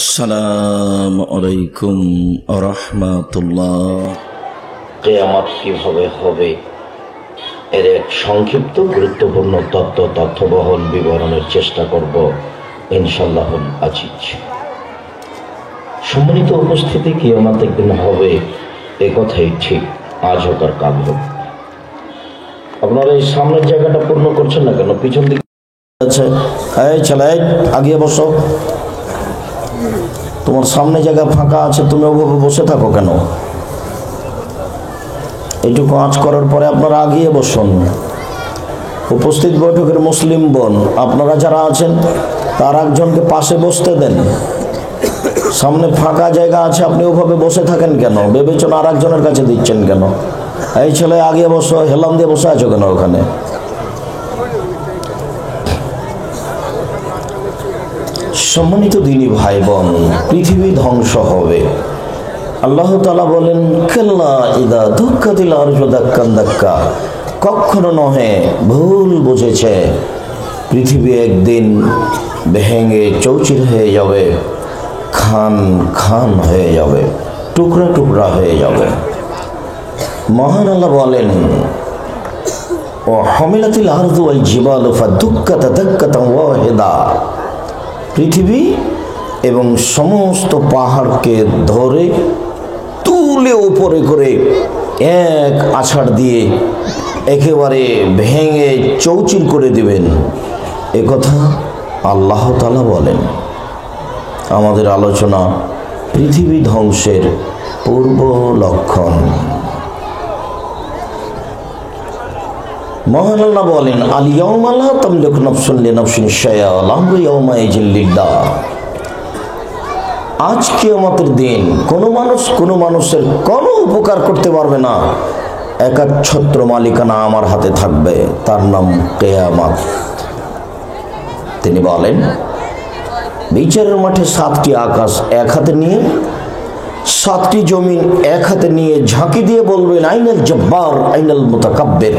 আসসালামু আলাইকুম ওয়া রাহমাতুল্লাহ। কিয়ামত কিভাবে হবে এর এক সংক্ষিপ্ত গুরুত্বপূর্ণ তথ্যবহল বিবরণের চেষ্টা করব ইনশাআল্লাহুল আজিজ। সম্মানিত উপস্থিতি, কিয়ামত একদিন হবে এ কথাই ঠিক, আজ হোক আর কাল হোক। আপনারা এই সামনের জায়গাটা পূর্ণ করছেন না কেন? পিছন দিকে আছে, এই ছেলে আগিয়ে বসো। তোমার সামনে জায়গা ফাঁকা আছে, তুমি ওভাবে বসে থাকো কেন? এইটুকু কাজ করার পরে আপনারা আগিয়ে বসুন। উপস্থিত বৈঠকের মুসলিম বোন আপনারা যারা আছেন তার একজনকে পাশে বসতে দেন। সামনে ফাঁকা জায়গা আছে, আপনি ওভাবে বসে থাকেন কেন? বিবেচনা আর একজনের কাছে দিচ্ছেন কেন? এই ছেলে আগিয়ে বসো, হেলাম দিয়ে বসে আছো কেন ওখানে? সম্মানিত দিনী ভাই বোন, পৃথিবী ধ্বংস হবে। আল্লাহ তাআলা বলেন, কাল্লা ইদা দুক্কাতিল আরজু দাক্কান দাক্কা, কখনো নহে, ভুল বুঝেছে, পৃথিবী একদিন ভেঙে চৌচির হয়ে যাবে, খান খান হয়ে যাবে, টুকরা টুকরা হয়ে যাবে। মহান আল্লাহ বলেন, ও হামিলাতিল আরদু ওয়াল জিবালু ফাদুক্কাতা দাক্কাতান ওয়াহিদা, পৃথিবী এবং সমস্ত পাহাড়কে ধরে তুলে উপরে করে এক আছাড় দিয়ে একেবারে ভেঙে চৌচির করে দিবেন, একথা আল্লাহ তাআলা বলেন। আমাদের আলোচনা পৃথিবী ধ্বংসের পূর্ব লক্ষণ। মহান আল্লাহ বলেন, আল ইয়াউমা লা তামলিকু নাফসুন লিনাফসিন শাইআ ওয়াল আমরু ইয়াউমাইযিন লিল্লাহ, আজ কিয়ামতের দিন কোনো মানুষ কোনো মানুষের কোনো উপকার করতে পারবে না, একাচ্ছত্র মালিকানা আমার হাতে থাকবে, তার নাম কিয়ামত। তিনি বলেন, বিচারের মাঠে 7টি আকাশ এক হাতে নিয়ে, 7টি জমিন এক হাতে নিয়ে ঝাঁকি দিয়ে বলবেন, আইনাল জব্বার আইনাল মুতাকাব্বির,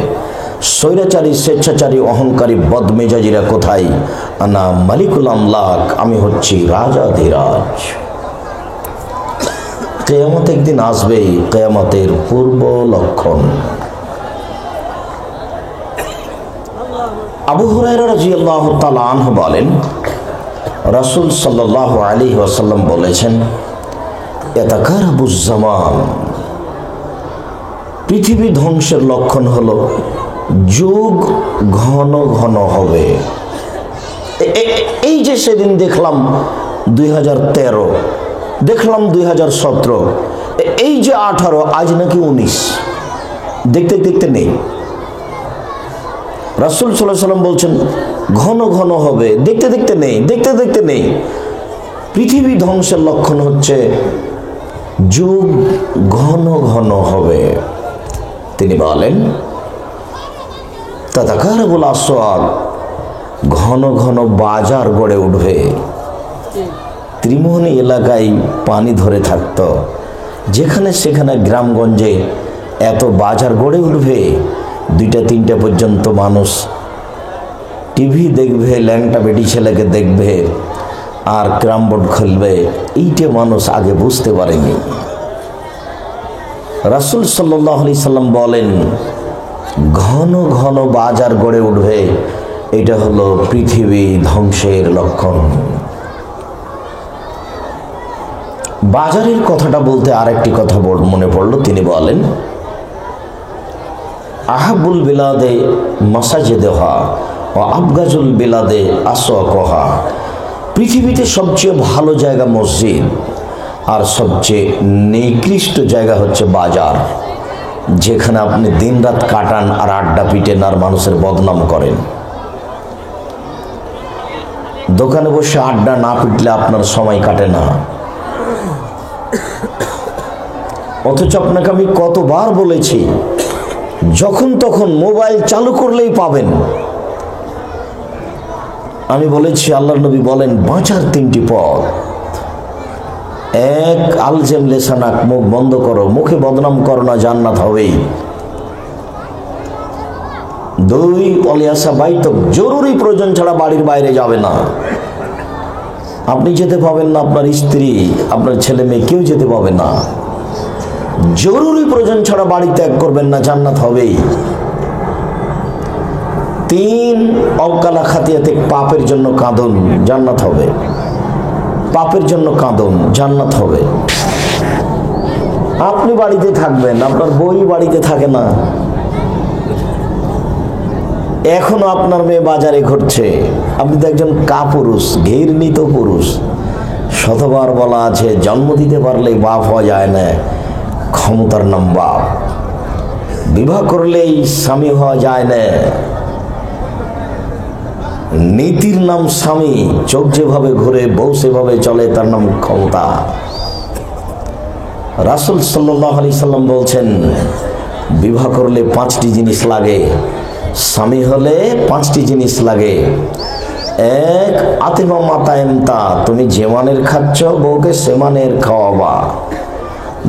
স্বৈরাচারী স্বেচ্ছাচারী অহংকারী বদমেজাজিরা কোথায়? আনা মালিকুল আমলাক, আমি হচ্ছি রাজাধিরাজ। কিয়ামত একদিন আসবেই, কিয়ামতের পূর্ব লক্ষণ। আবু হুরায়রা রাদিয়াল্লাহু তাআলা আনহু বলেন, রাসূল সাল্লাল্লাহু আলাইহি ওয়াসাল্লাম বলেছেন, ইয়াতাকারাবুজ জামান, পৃথিবী ধ্বংসের লক্ষণ হলো যুগ ঘন ঘন হবে। এই যে সেদিন দেখলাম 2013, দেখলাম 2017, এই যে 18, আজ নাকি 19, দেখতে দেখতে নেই। রাসূল সাল্লাল্লাহু আলাইহি ওয়াসাল্লাম বলছেন ঘন ঘন হবে, দেখতে দেখতে নেই, দেখতে দেখতে নেই। পৃথিবী ধ্বংসের লক্ষণ হচ্ছে যুগ ঘন ঘন হবে। তিনি বলেন, তাতাকারাবুল আসওয়াক, ঘন ঘন বাজার গড়ে উঠবে। ত্রিমোহনী এলাকায় পানি ধরে থাকত, যেখানে সেখানে গ্রামগঞ্জে এত বাজার গড়ে উঠবে, 2টা-3টা পর্যন্ত মানুষ টিভি দেখবে, ল্যাংটা বেটি ছেলেকে দেখবে আর ক্যারাম বোর্ড খেলবে। এইটা মানুষ আগে বুঝতে পারেনি। রাসূল সাল্লাল্লাহু আলাইহি সাল্লাম বলেন, ঘন ঘন বাজার গড়ে উঠবে, এটা হলো পৃথিবী ধ্বংসের লক্ষণ। বাজারের কথাটা বলতে আরেকটি কথা মনে পড়লো। তিনি বলেন, আহাবুল বিলাদে মাসাজিদুহা ওয়া আবগাজুল বিলাদে আসওয়াকুহা, পৃথিবীতে সবচেয়ে ভালো জায়গা মসজিদ আর সবচেয়ে নিকৃষ্ট জায়গা হচ্ছে বাজার, যেখানে আপনি দিনরাত কাটান আর আড্ডা পিটেন আর মানুষের বদনাম করেন। দোকানে বসে আড্ডা না পিটলে আপনার সময় কাটে না। অথচ আপনাকে আমি কতবার বলেছি, যখন তখন মোবাইল চালু করলেই পাবেন। আমি বলেছি, আল্লাহর নবী বলেন, বাঁচার 3টি পথ। 1, আলজেম লেসানাক, মুখ বন্ধ করো, মুখে বদনাম করো না, জান্নাত হবেই। 2, অলিয়াসা বাইতক, জরুরি প্রয়োজন ছাড়া বাড়ির বাইরে যাবে না। আপনি যেতে পাবেন না, আপনার স্ত্রী, আপনার ছেলে মেয়ে কেউ যেতে পাবে না। জরুরি প্রয়োজন ছাড়া বাড়ি ত্যাগ করবেন না, জান্নাত হবেই। 3 অকালা খাতিয়াতে, পাপের জন্য কাঁদন, জান্নাত হবে। পাপের জন্য কাঁদন, জান্নাত হবে। আপনি বাড়িতে থাকবেন, আপনার বই বাড়িতে থাকে না। এখনো আপনার মেয়ে বাজারে ঘুরছে, আপনি তো একজন কাপুরুষ, ঘৃণিত পুরুষ। শতবার বলা আছে, জন্ম দিতে পারলেই বাপ হওয়া যায় না, ক্ষমতার নাম বাপ। বিবাহ করলেই স্বামী হওয়া যায় না, নীতির নাম স্বামী। চোখ যেভাবে ঘুরে, বউ সেভাবে চলে, তার নাম ক্ষমতা। রাসূল সাল্লাল্লাহু আলাইহি সাল্লাম বলছেন, বিবাহ করলে 5টি জিনিস লাগে, স্বামী হলে 5টি জিনিস লাগে। 1, আতিমা মাতায়েমতা, তুমি যে মানের খাচ্ছ বউকে সে মানের খাওয়াবা।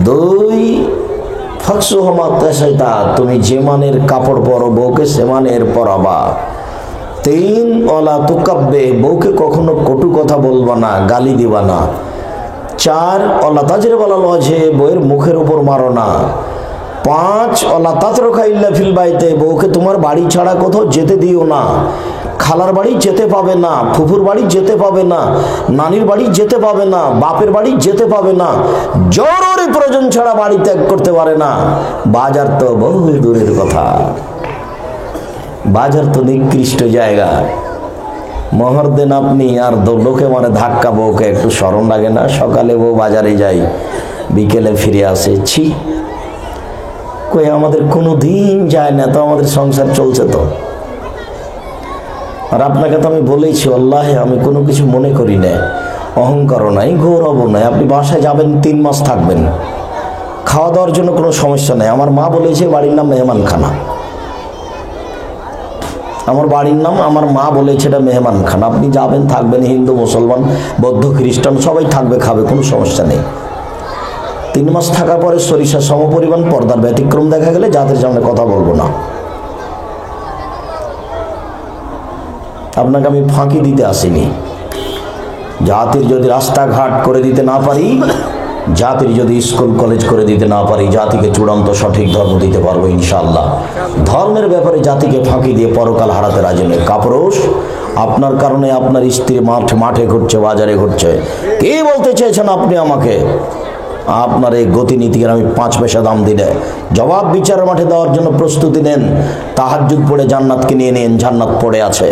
2, ফাকসুহমা তাসাইতা, তুমি যে মানের কাপড় পরো বউকে সে মানের পরাবা। 3, ওয়ালা তুকাব্বে, বউকে কখনো কটু কথা বলবা না, গালি দিবা না। 4, ওয়ালা তাজরিবাল ওয়াজহে, বউয়ের মুখের উপর মারো না। 5, ওয়ালা তাতরুকা ইল্লা ফিল বাইতে, বউকে তোমার বাড়ি ছাড়া কোথাও যেতে দিও না। খালার বাড়ি যেতে পাবে না, ফুফুর বাড়ি যেতে পাবে না, নানির বাড়ি যেতে পাবে না, বাপের বাড়ি যেতে পাবে না। জরুরি প্রয়োজন ছাড়া বাড়ি ত্যাগ করতে পারে না। বাজার তো বহু দূরের কথা, বাজার তো নিকৃষ্ট জায়গা। মোহর দেন আপনি, আর লোকে মানে ধাক্কা, বউকে একটু শরম লাগে না? সকালে বউ বাজারে যাই, বিকেলে ফিরে আসে। ছি, কই আমাদের কোনো দিন যায় না তো, আমাদের সংসার চলছে তো। আর আপনাকে তো আমি বলেছি, আল্লাহ আমি কোনো কিছু মনে করি না, অহংকারও নাই, গৌরবও নাই। আপনি বাসায় যাবেন, 3 মাস থাকবেন, খাওয়া দাওয়ার জন্য কোনো সমস্যা নেই। আমার মা বলেছে বাড়ির নাম মেহমানখানা। আমার বাড়ির নাম, আমার মা বলেছে এটা মেহমানখানা। আপনি যাবেন, থাকবেন, হিন্দু, মুসলমান, বৌদ্ধ, খ্রিস্টান সবাই থাকবে, খাবে, কোনো সমস্যা নেই। 3 মাস থাকার পরে সরিষার সমপরিমাণ পর্দার ব্যতিক্রম দেখা গেলে জাতির সামনে কথা বলবো না। আপনাকে আমি ফাঁকি দিতে আসিনি। জাতির যদি রাস্তাঘাট করে দিতে না পারি, জাতির যদি স্কুল কলেজ করে দিতে না পারি, জাতিকে চূড়ান্ত সঠিক ধর্ম দিতে পারবো ইনশাআল্লাহ। ধর্মের ব্যাপারে জাতিকে ফাঁকি দিয়ে পরকাল হারাতে রাজি নই। কাপুরুষ, আপনার কারণে আপনার স্ত্রী মাঠে ঘুরছে, বাজারে ঘুরছে। কে বলতে চেয়েছেন আপনি আমাকে? আপনার এই গতিনীতিকে আমি 5 পয়সা দাম দিলে জবাব বিচারের মাঠে দেওয়ার জন্য প্রস্তুতি নেন। তাহাজ্জুদ পড়ে জান্নাতকে নিয়ে নেন, জান্নাত পড়ে আছে।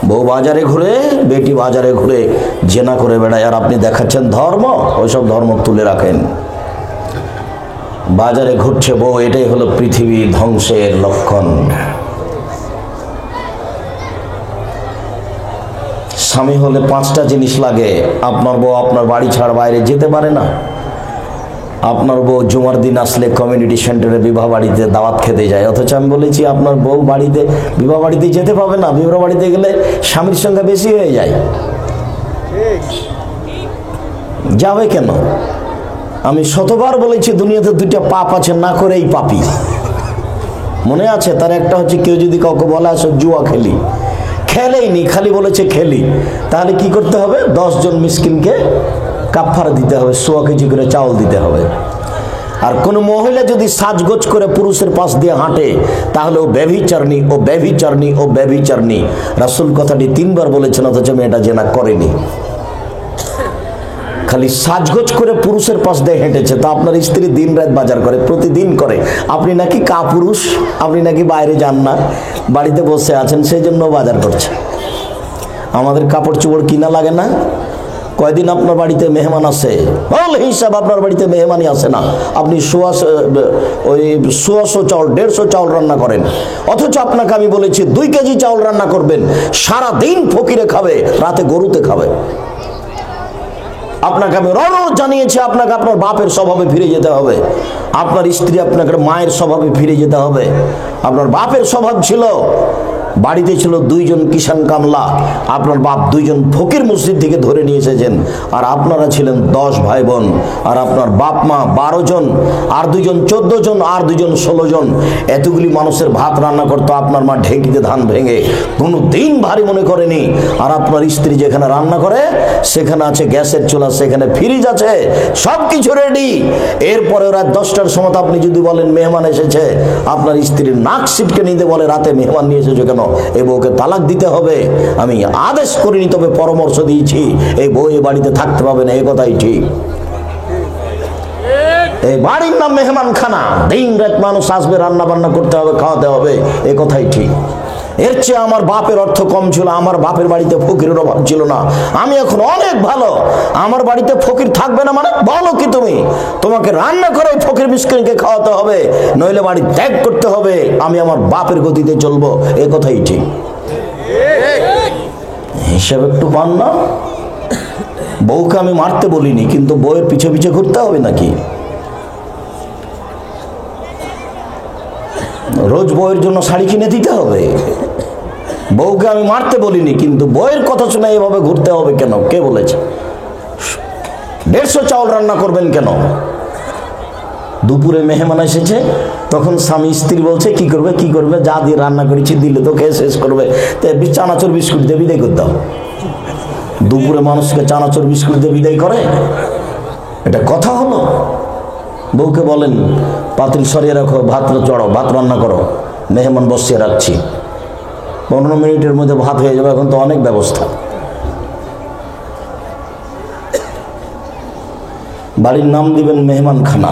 বউ বাজারে ঘুরে, বেটি বাজারে ঘুরে জেনা করে বেড়ায়, আর আপনি দেখাচ্ছেন ধর্ম। ওইসব ধর্ম তুলে রাখেন। বাজারে ঘুরছে বউ, এটাই হলো পৃথিবী ধ্বংসের লক্ষণ। স্বামী হলে 5টা জিনিস লাগে। আপনার বউ আপনার বাড়ি ছাড়া বাইরে যেতে পারে না। আপনার বউ জুমার দিন আসলে কমিউনিটি সেন্টারে বিবাহ বাড়িতে দাওয়াত খেতে যায়, অথচ আমি বলেছি আপনার বউ বাড়িতে, বিবাহ বাড়িতে যেতে পাবে না। বিবাহ বাড়িতে গেলে স্বামীর সংখ্যা বেশি হয়ে যায়। যাবে কেন? আমি শতবার বলেছি দুনিয়াতে 2টা পাপ আছে, না করেই পাপী। মনে আছে? তার একটা হচ্ছে, কেউ যদি কাউকে বলে আসো জুয়া খেলি, খেলেইনি, খালি বলেছে খেলি, তাহলে কি করতে হবে? 10 জন মিসকিনকে কাফারা দিতে হবে, 100 কেজি করে চাউল দিতে হবে। আর কোন মহিলা যদি সাজগোজ করে পুরুষের পাশ দিয়ে হাঁটে, তাহলে ও ব্যভিচারণী, ও ব্যভিচারণী, ও ব্যভিচারণী। রাসূল কথাটি 3 বার বলেছেন, অথচ মেয়েটা জেনা করেনি। খালি সাজগোজ করে পুরুষের পাশ দিয়ে হেঁটেছে। তা আপনার স্ত্রী দিন রাত বাজার করে, প্রতিদিন করে। আপনি নাকি কাপুরুষ, আপনি নাকি বাইরে যান না, বাড়িতে বসে আছেন, সেই জন্য বাজার করছে। আমাদের কাপড় চোপড় কিনা লাগে না? কয়দিন আপনার বাড়িতে মেহমান আসে, বল হিসাব আপনার বাড়িতে মেহমানই আসে না। আপনি 100 চাউল, 150 চাউল রান্না করেন, অথচ আপনাকে আমি বলেছি 2 কেজি চাউল রান্না করবেন। সারা দিন ফকিরে খাবে, রাতে গরুতে খাবে। আপনাকে আমি রোজ জানিয়েছি, আপনাকে আপনার বাপের স্বভাবে ফিরে যেতে হবে। আপনার স্ত্রী আপনাকে মায়ের স্বভাবে ফিরে যেতে হবে। আপনার বাপের স্বভাব ছিল বাড়িতে ছিল 2 জন কিষান কামলা, আপনার বাপ 2 জন ফকির মসজিদ থেকে ধরে নিয়ে এসেছেন, আর আপনারা ছিলেন 10 ভাই বোন, আর আপনার বাপ মা 12 জন, আর 2 জন 14 জন, আর 2 জন 16 জন। এতগুলি মানুষের ভাত রান্না করতো আপনার মা ঢেঁকিতে ধান ভেঙে, কোনো দিন ভারী মনে করেনি। আর আপনার স্ত্রী যেখানে রান্না করে সেখানে আছে গ্যাসের চুলা, সেখানে ফ্রিজ আছে, সব কিছু রেডি। এরপরে রাত 10টার সময় আপনি যদি বলেন মেহমান এসেছে, আপনার স্ত্রীর নাক সিটকে নিতে বলে রাতে মেহমান নিয়ে এসেছো কেন, এই বউকে তালাক দিতে হবে। আমি আদেশ করিনি, তবে পরামর্শ দিয়েছি, এই বউ এ বাড়িতে থাকতে পাবে না, এ কথাই ঠিক। এই বাড়ির নাম মেহমানখানা, দিন রাত মানুষ আসবে, রান্না বান্না করতে হবে, খাওয়াতে হবে, এ কথাই ঠিক। এর চেয়ে আমার বাপের অর্থ কম ছিল, আমার বাপের বাড়িতে ফকিরের অভাব ছিল না, আমি এখন অনেক ভালো। আমার বাড়িতে ফকির থাকবে না মানে বলো কি তুমি? তোমাকে রান্না করে ফকির মিসকিনকে খাওয়াতে হবে, নইলে বাড়ি ত্যাগ করতে হবে, আমি আমার বাপের গতিতে চলবো, এ কথাই ঠিক। হিসাব একটু পান না? বউকে আমি মারতে বলিনি, কিন্তু বউয়ের পিছে পিছে ঘুরতে হবে নাকি? রোজ বউয়ের জন্য শাড়ি কিনে দিতে হবে? বউকে আমি মারতে বলিনি, কিন্তু বউয়ের কথা শুনে এভাবে ঘুরতে হবে কেন? কে বলেছে? 150 চাউল রান্না করবেন কেন? দুপুরে মেহমান এসেছে, তখন স্বামী স্ত্রী বলছে কি করবে কি করবে, যা দিয়ে রান্না করেছি দিলে তো খেয়ে শেষ করবে, তো চানাচুর বিস্কুট দিয়ে বিদায় করতে হবে। দুপুরে মানুষকে চানাচুর বিস্কুট দিয়ে বিদায় করে? এটা কথা হলো? বউকে বলেন পাতিল সরিয়ে রাখো, ভাত চড়াও, ভাত রান্না করো, মেহমান বসিয়ে রাখছি, 15 মিনিটের মধ্যে ভাত হয়ে যাবে, এখন তো অনেক ব্যবস্থা। বাড়ির নাম দিবেন মেহমানখানা,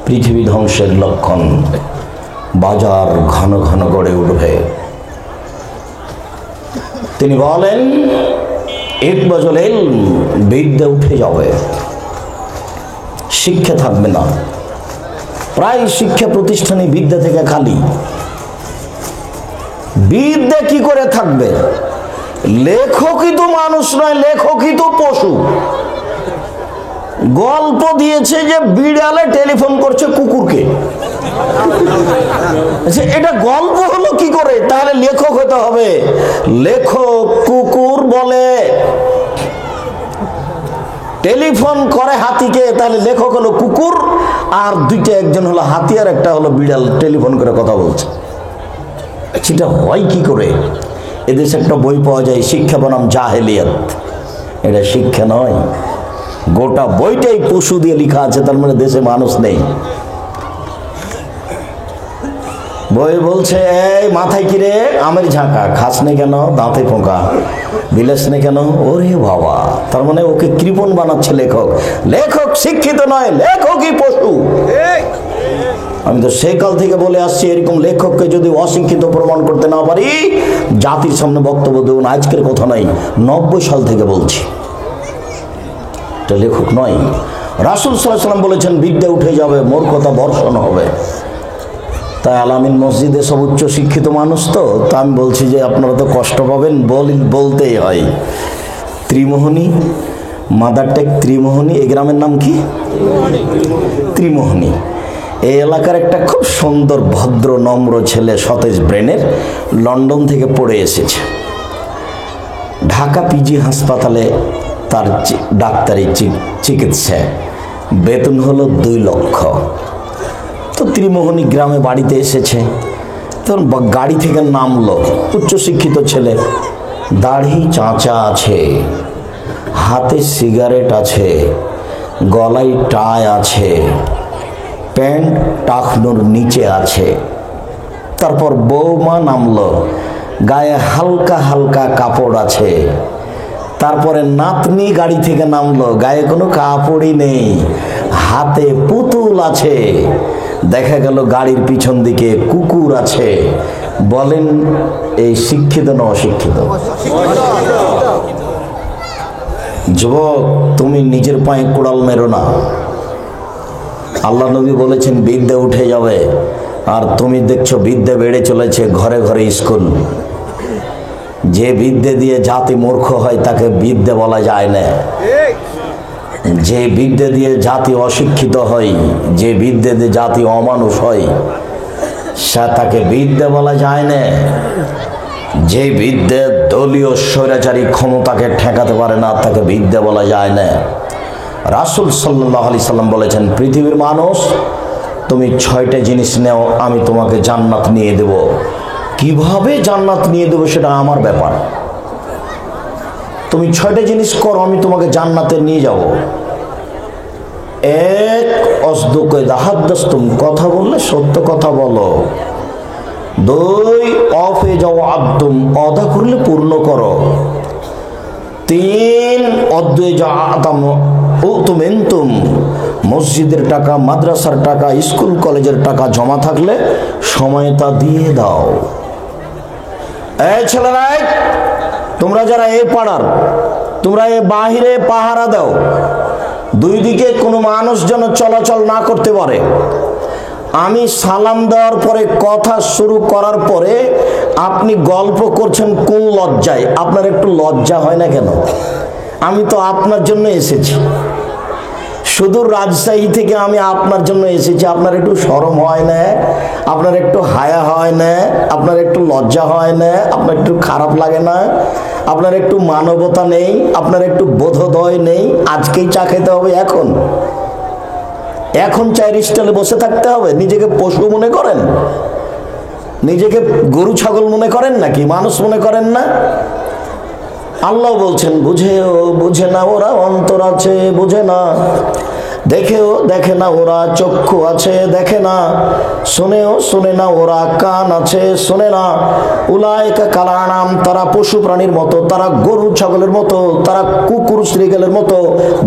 পৃথিবী ধ্বংসের লক্ষণ। বাজার ঘন ঘন গড়ে উঠবে। তিনি বলেন ইকবাজুল ইলম, বিদ্যা উঠে যাবে, শিক্ষা থাকবে না। প্রায় শিক্ষা প্রতিষ্ঠানে বিদ্যা থেকে খালি। বিদ্যা কি করে থাকবে? লেখকই তো মানুষ নয়, লেখকই তো পশু। গল্প দিয়েছে যে বিড়ালে টেলিফোন করছে কুকুরকে, এটা গল্প হলো কি করে? তাহলে লেখক হতে হবে। লেখক কুকুর বলে, টেলিফোন করে হাতিকে, তাহলে লেখক হলো কুকুর, আর দুইটা, একজন হলো হাতি আর একটা হলো বিড়াল, টেলিফোন করে কথা বলছে। সেটা হয় কি করে? এদেশে একটা বই পাওয়া যায়, শিক্ষা বনাম জাহেলিয়াত। এটা শিক্ষা নয়, গোটা বইটাই পশু দিয়ে লেখা আছে, তার মানে দেশে মানুষ নেই। বই বলছে এই মাথায় কিরে আমের ঝাঁকা, খাস নে কেন, দাঁতে পোকা, বিলাস নে কেন, ওরে বাবা, তার মানে ওকে কৃপণ বানাচ্ছে লেখক। লেখক শিক্ষিত নয়, লেখকই পশু। আমি তো সেই কাল থেকে বলে আসছি, এরকম লেখককে যদি অশিক্ষিত প্রমাণ করতে না পারি, জাতির সামনে বক্তব্য দেবো না। আজকের কথা নাই, 90 সাল থেকে বলছি, এটা লেখক নয়। রাসূল সাল্লাল্লাহু আলাইহি ওয়াসাল্লাম বলেছেন বিদ্যা উঠে যাবে, মূর্খতা বর্ষণ হবে। তাই আলামিন মসজিদে সব উচ্চ শিক্ষিত মানুষ, তো আমি বলছি যে আপনারা তো কষ্ট পাবেন, বলতেই হয়। ত্রিমোহনী, মাদারটেক ত্রিমোহনী, এই গ্রামের নাম কি? ত্রিমোহনী। এই এলাকার একটা খুব সুন্দর ভদ্র নম্র ছেলে, সতেজ ব্রেনের, লন্ডন থেকে পড়ে এসেছে। ঢাকা পিজি হাসপাতালে তার ডাক্তারি চিকিৎসায় বেতন হলো 2 লক্ষ। তো ত্রিমোহনী গ্রামে বাড়িতে এসেছে, তখন গাড়ি থেকে নামলো, উচ্চশিক্ষিত ছেলে, দাড়ি চাঁচা আছে, হাতে সিগারেট আছে, গলায় টাই আছে, প্যান্ট টাকনোর নিচে আছে। তারপর বৌমা নামলো, গায়ে হালকা হালকা কাপড় আছে। তারপরে নাতনি গাড়ি থেকে নামলো, গায়ে কোনো কাপড়ই নেই, হাতে পুতুল আছে। দেখা গেল গাড়ির পিছন দিকে কুকুর আছে। বলেন এই শিক্ষিত না অশিক্ষিত? যুবক, তুমি নিজের পায়ে কুড়াল মেরো না। আল্লাহ নবী বলেছেন বিদ্যা উঠে যাবে, আর তুমি দেখছো বিদ্যা বেড়ে চলেছে, ঘরে ঘরে স্কুল। যে বিদ্যা দিয়ে জাতি মূর্খ হয় তাকে বিদ্যা বলা যায় না। যে বিদ্যা দিয়ে জাতি অশিক্ষিত হয়, যে বিদ্যা দিয়ে জাতি অমানুষ হয়, সে তাকে বিদ্যা বলা যায় না। যে বিদ্যে দলীয় স্বৈরাচারী ক্ষমতাকে ঠেকাতে পারে না তাকে বিদ্যে বলা যায় না। রাসূল সাল্লাল্লাহু আলাইহি সাল্লাম বলেছেন, পৃথিবীর মানুষ তুমি 6টা জিনিস নেও, আমি তোমাকে জান্নাত নিয়ে দেব। কিভাবে জান্নাত নিয়ে দেব সেটা আমার ব্যাপার। তুমি 6টা জিনিস করো, আমি তোমাকে জান্নাতে নিয়ে যাব। 1, অসদুকে দাহাদ্দাস্তুম, কথা বললে সত্য কথা বলো। 2, অফে যাও আব্দুম, অদা করলে পূর্ণ করো। 3, অদ্বৈ যা আতাম উতুমেন্তুম, মসজিদের টাকা, মাদ্রাসার টাকা, স্কুল কলেজের টাকা জমা থাকলে সময় তা দিয়ে দাও। এই ছেলেরা, তোমরা যারা এই পাড়ার, তোমরা এই বাহিরে পাহারা দাও, দুই দিকে কোনো মানুষ যেন চলাচল না করতে পারে। আমি সালাম দেওয়ার পরে, কথা শুরু করার পরে আপনি গল্প করছেন কোন লজ্জায়? আপনার একটু লজ্জা হয় না কেন? আমি তো আপনার জন্য এসেছি, সুদূর রাজশাহী থেকে আমি আপনার জন্য এসেছি। আপনার একটু শরম হয় না? আপনার একটু হায়া হয় না? আপনার একটু লজ্জা হয় না? আপনার একটু খারাপ লাগে না? আপনার একটু মানবতা নেই? আপনার একটু বোধোদয় নেই? আজকেই চা খেতে হবে, এখন চায়ের স্টলে বসে থাকতে হবে? নিজেকে পশু মনে করেন? নিজেকে গরু ছাগল মনে করেন নাকি? মানুষ মনে করেন না? আল্লাহ বলছেন, বুঝে না ওরা অন্তর আছে, বুঝে না। দেখে না ওরা চক্ষু আছে, দেখে না। শোনে না ওরা কান আছে, শোনে না। উলাইকা কালানাম, তারা পশু প্রাণীর মতো, তারা গরু ছাগলের মতো, তারা কুকুর শ্রীগালের মতো,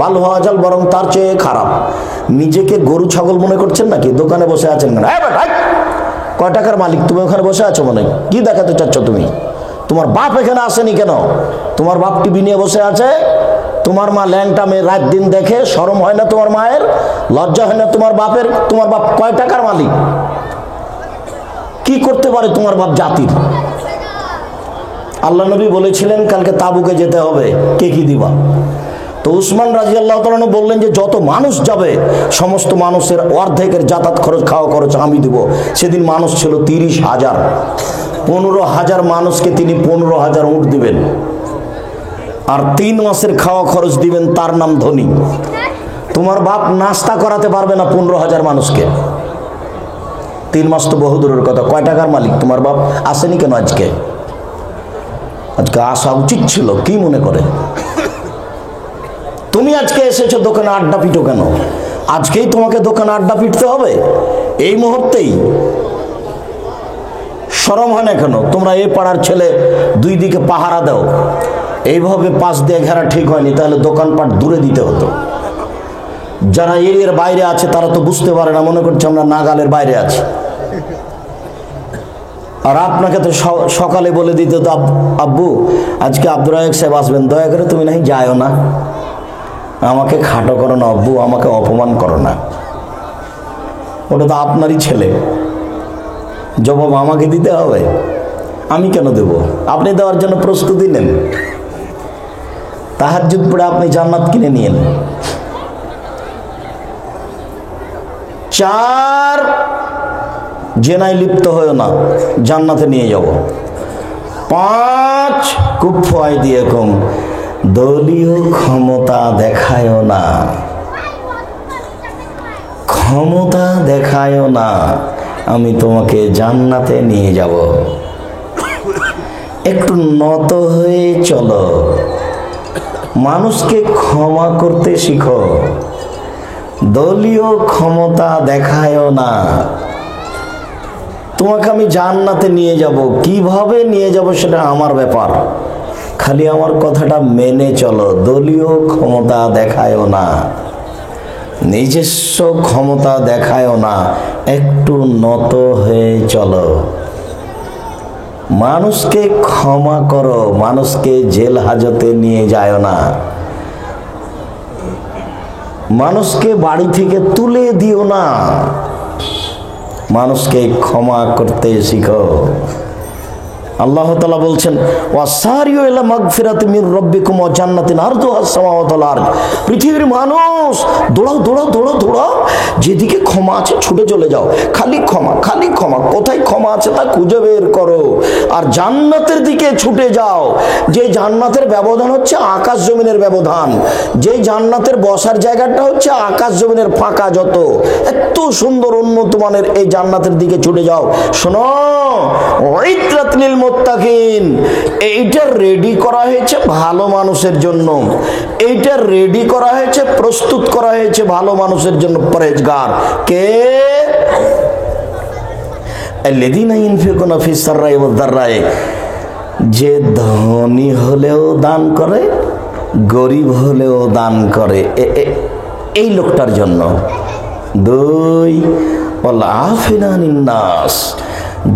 বাল হাজাল, বরং তার চেয়ে খারাপ। নিজেকে গরু ছাগল মনে করছেন নাকি? দোকানে বসে আছেন কেন? কয় টাকার মালিক তুমি? ওখানে বসে আছো মনে, কি দেখাতে চাচ্ছ তুমি? তোমার বাপ এখানে আসেনি কেন? তোমার বাপ টিভি নিয়ে বসে আছে। তোমার মা ল্যাংটা মেয়ে রাত দিন দেখে, শরম হয় না তোমার মায়ের? লজ্জা হয় না তোমার বাপের? তোমার বাপ কয় টাকার মালিক? কি করতে পারে তোমার বাপ জাতির? আল্লাহ নবী বলেছিলেন কালকে তাবুকে যেতে হবে, কে কি দিবা? তো উসমান রাদিয়াল্লাহু তাআলা আনহু বললেন যে যত মানুষ যাবে সমস্ত মানুষের অর্ধেকের যাতায়াত খরচ, খাওয়া খরচ আমি দিব। সেদিন মানুষ ছিল 30,000। 15,000 মানুষকে তিনি 15,000 উট দিবেন, আর 3 মাসের খাওয়া খরচ দিবেন। তার নাম ধনী। তোমার বাপ নাস্তা করাতে পারবে না 15,000 মানুষকে। 3 মাস তো বহু দূরের কথা। কয় টাকার মালিক তোমার বাপ? আসেনি কেন আজকে? আসা উচিত ছিল। কি মনে করে তুমি আজকে এসেছো দোকানে আড্ডা পিটো কেন? আজকেই তোমাকে দোকানে আড্ডা পিটতে হবে? এই মুহূর্তেই? শরম হয় না কেন? তোমরা এই পাড়ার ছেলে, দুই দিকে পাহারা দাও। এইভাবে পাশ দিয়ে ঘেরা ঠিক হয়নি, তাহলে দোকানপাট দূরে দিতে হতো। যারা এরিয়ার বাইরে আছে তারা তো বুঝতে পারে না, মনে করছে আমরা নাগালের বাইরে আছি। আর আপনাকে তো সকালে বলে দিতে তো, আব্বু আজকে আব্দুর রাজ্জাক সাহেব আসবেন, দয়া করে তুমি নাকি যাও না। আমাকে খাটো করো না আব্বু, আমাকে অপমান করো না। ওটা তো আপনারই ছেলে, জবাব আমাকে দিতে হবে। আমি কেন দেব? আপনি দেওয়ার জন্য প্রস্তুতি নেন। তাহাজ্জুদ পড়ে আপনি জান্নাত কিনে নিয়েন। 4, জেনায় লিপ্ত হয়েও না, জান্নাতে নিয়ে যাব। 5, কুফু আইদিয়াকুম, দলীয় ক্ষমতা দেখায়ও না, ক্ষমতা দেখায়ও না, আমি তোমাকে জান্নাতে নিয়ে যাব। একটু নত হয়ে চলো, মানুষকে ক্ষমা করতে শিখো, দলীয় ক্ষমতা দেখায়ও না। তোমাকে আমি জান্নাতে নিয়ে যাব, কিভাবে নিয়ে যাব সেটা আমার ব্যাপার, খালি আমার কথাটা মেনে চলো। দলীয় ক্ষমতা দেখায়ও না, নিজস্ব ক্ষমতা দেখায়ও না, একটু নত হয়ে চলো। মানুষকে ক্ষমা করো, মানুষকে জেল হাজতে নিয়ে যায় না, মানুষকে বাড়ি থেকে তুলে দিও না, মানুষকে ক্ষমা করতে শিখো। আল্লাহ তাআলা বলছেন ওয়াসারিউ ইলা মাগফিরাতি মির রাব্বিকুম ওয়া জান্নাতিন আরদুহাস সামাওয়াতু ওয়াল আরদ। পৃথিবীর মানুষ দৌড়াও দৌড়াও দৌড়াও দৌড়াও, যেদিকে ক্ষমা আছে ছুটে চলে যাও, খালি ক্ষমা খালি ক্ষমা, কোথায় ক্ষমা আছে তা খুঁজে বের করো, আর জান্নাতের দিকে ছুটে যাও। যে জান্নাতের ব্যবধান হচ্ছে আকাশ জমিনের ব্যবধান, যে জান্নাতের বসার জায়গাটা হচ্ছে আকাশ জমিনের ফাঁকা যত, এত সুন্দর উন্নত মানের এই জান্নাতের দিকে ছুটে যাও। শোনো, উইদ্রাত লিল মুত্তাকিন, এইটা রেডি করা হয়েছে ভালো মানুষের জন্য, এইটা রেডি করা হয়েছে, প্রস্তুত করা হয়েছে ভালো মানুষের জন্য। পরহেজগার কে? আল্লাযীনা ইউনফিকুনা ফিস সাররাই ওয়াদ দাররাই, যে ধনী হলেও দান করে, গরিব হলেও দান করে, এই লোকটার জন্য। দুই, ওয়াল আফিনা আনিন নাস,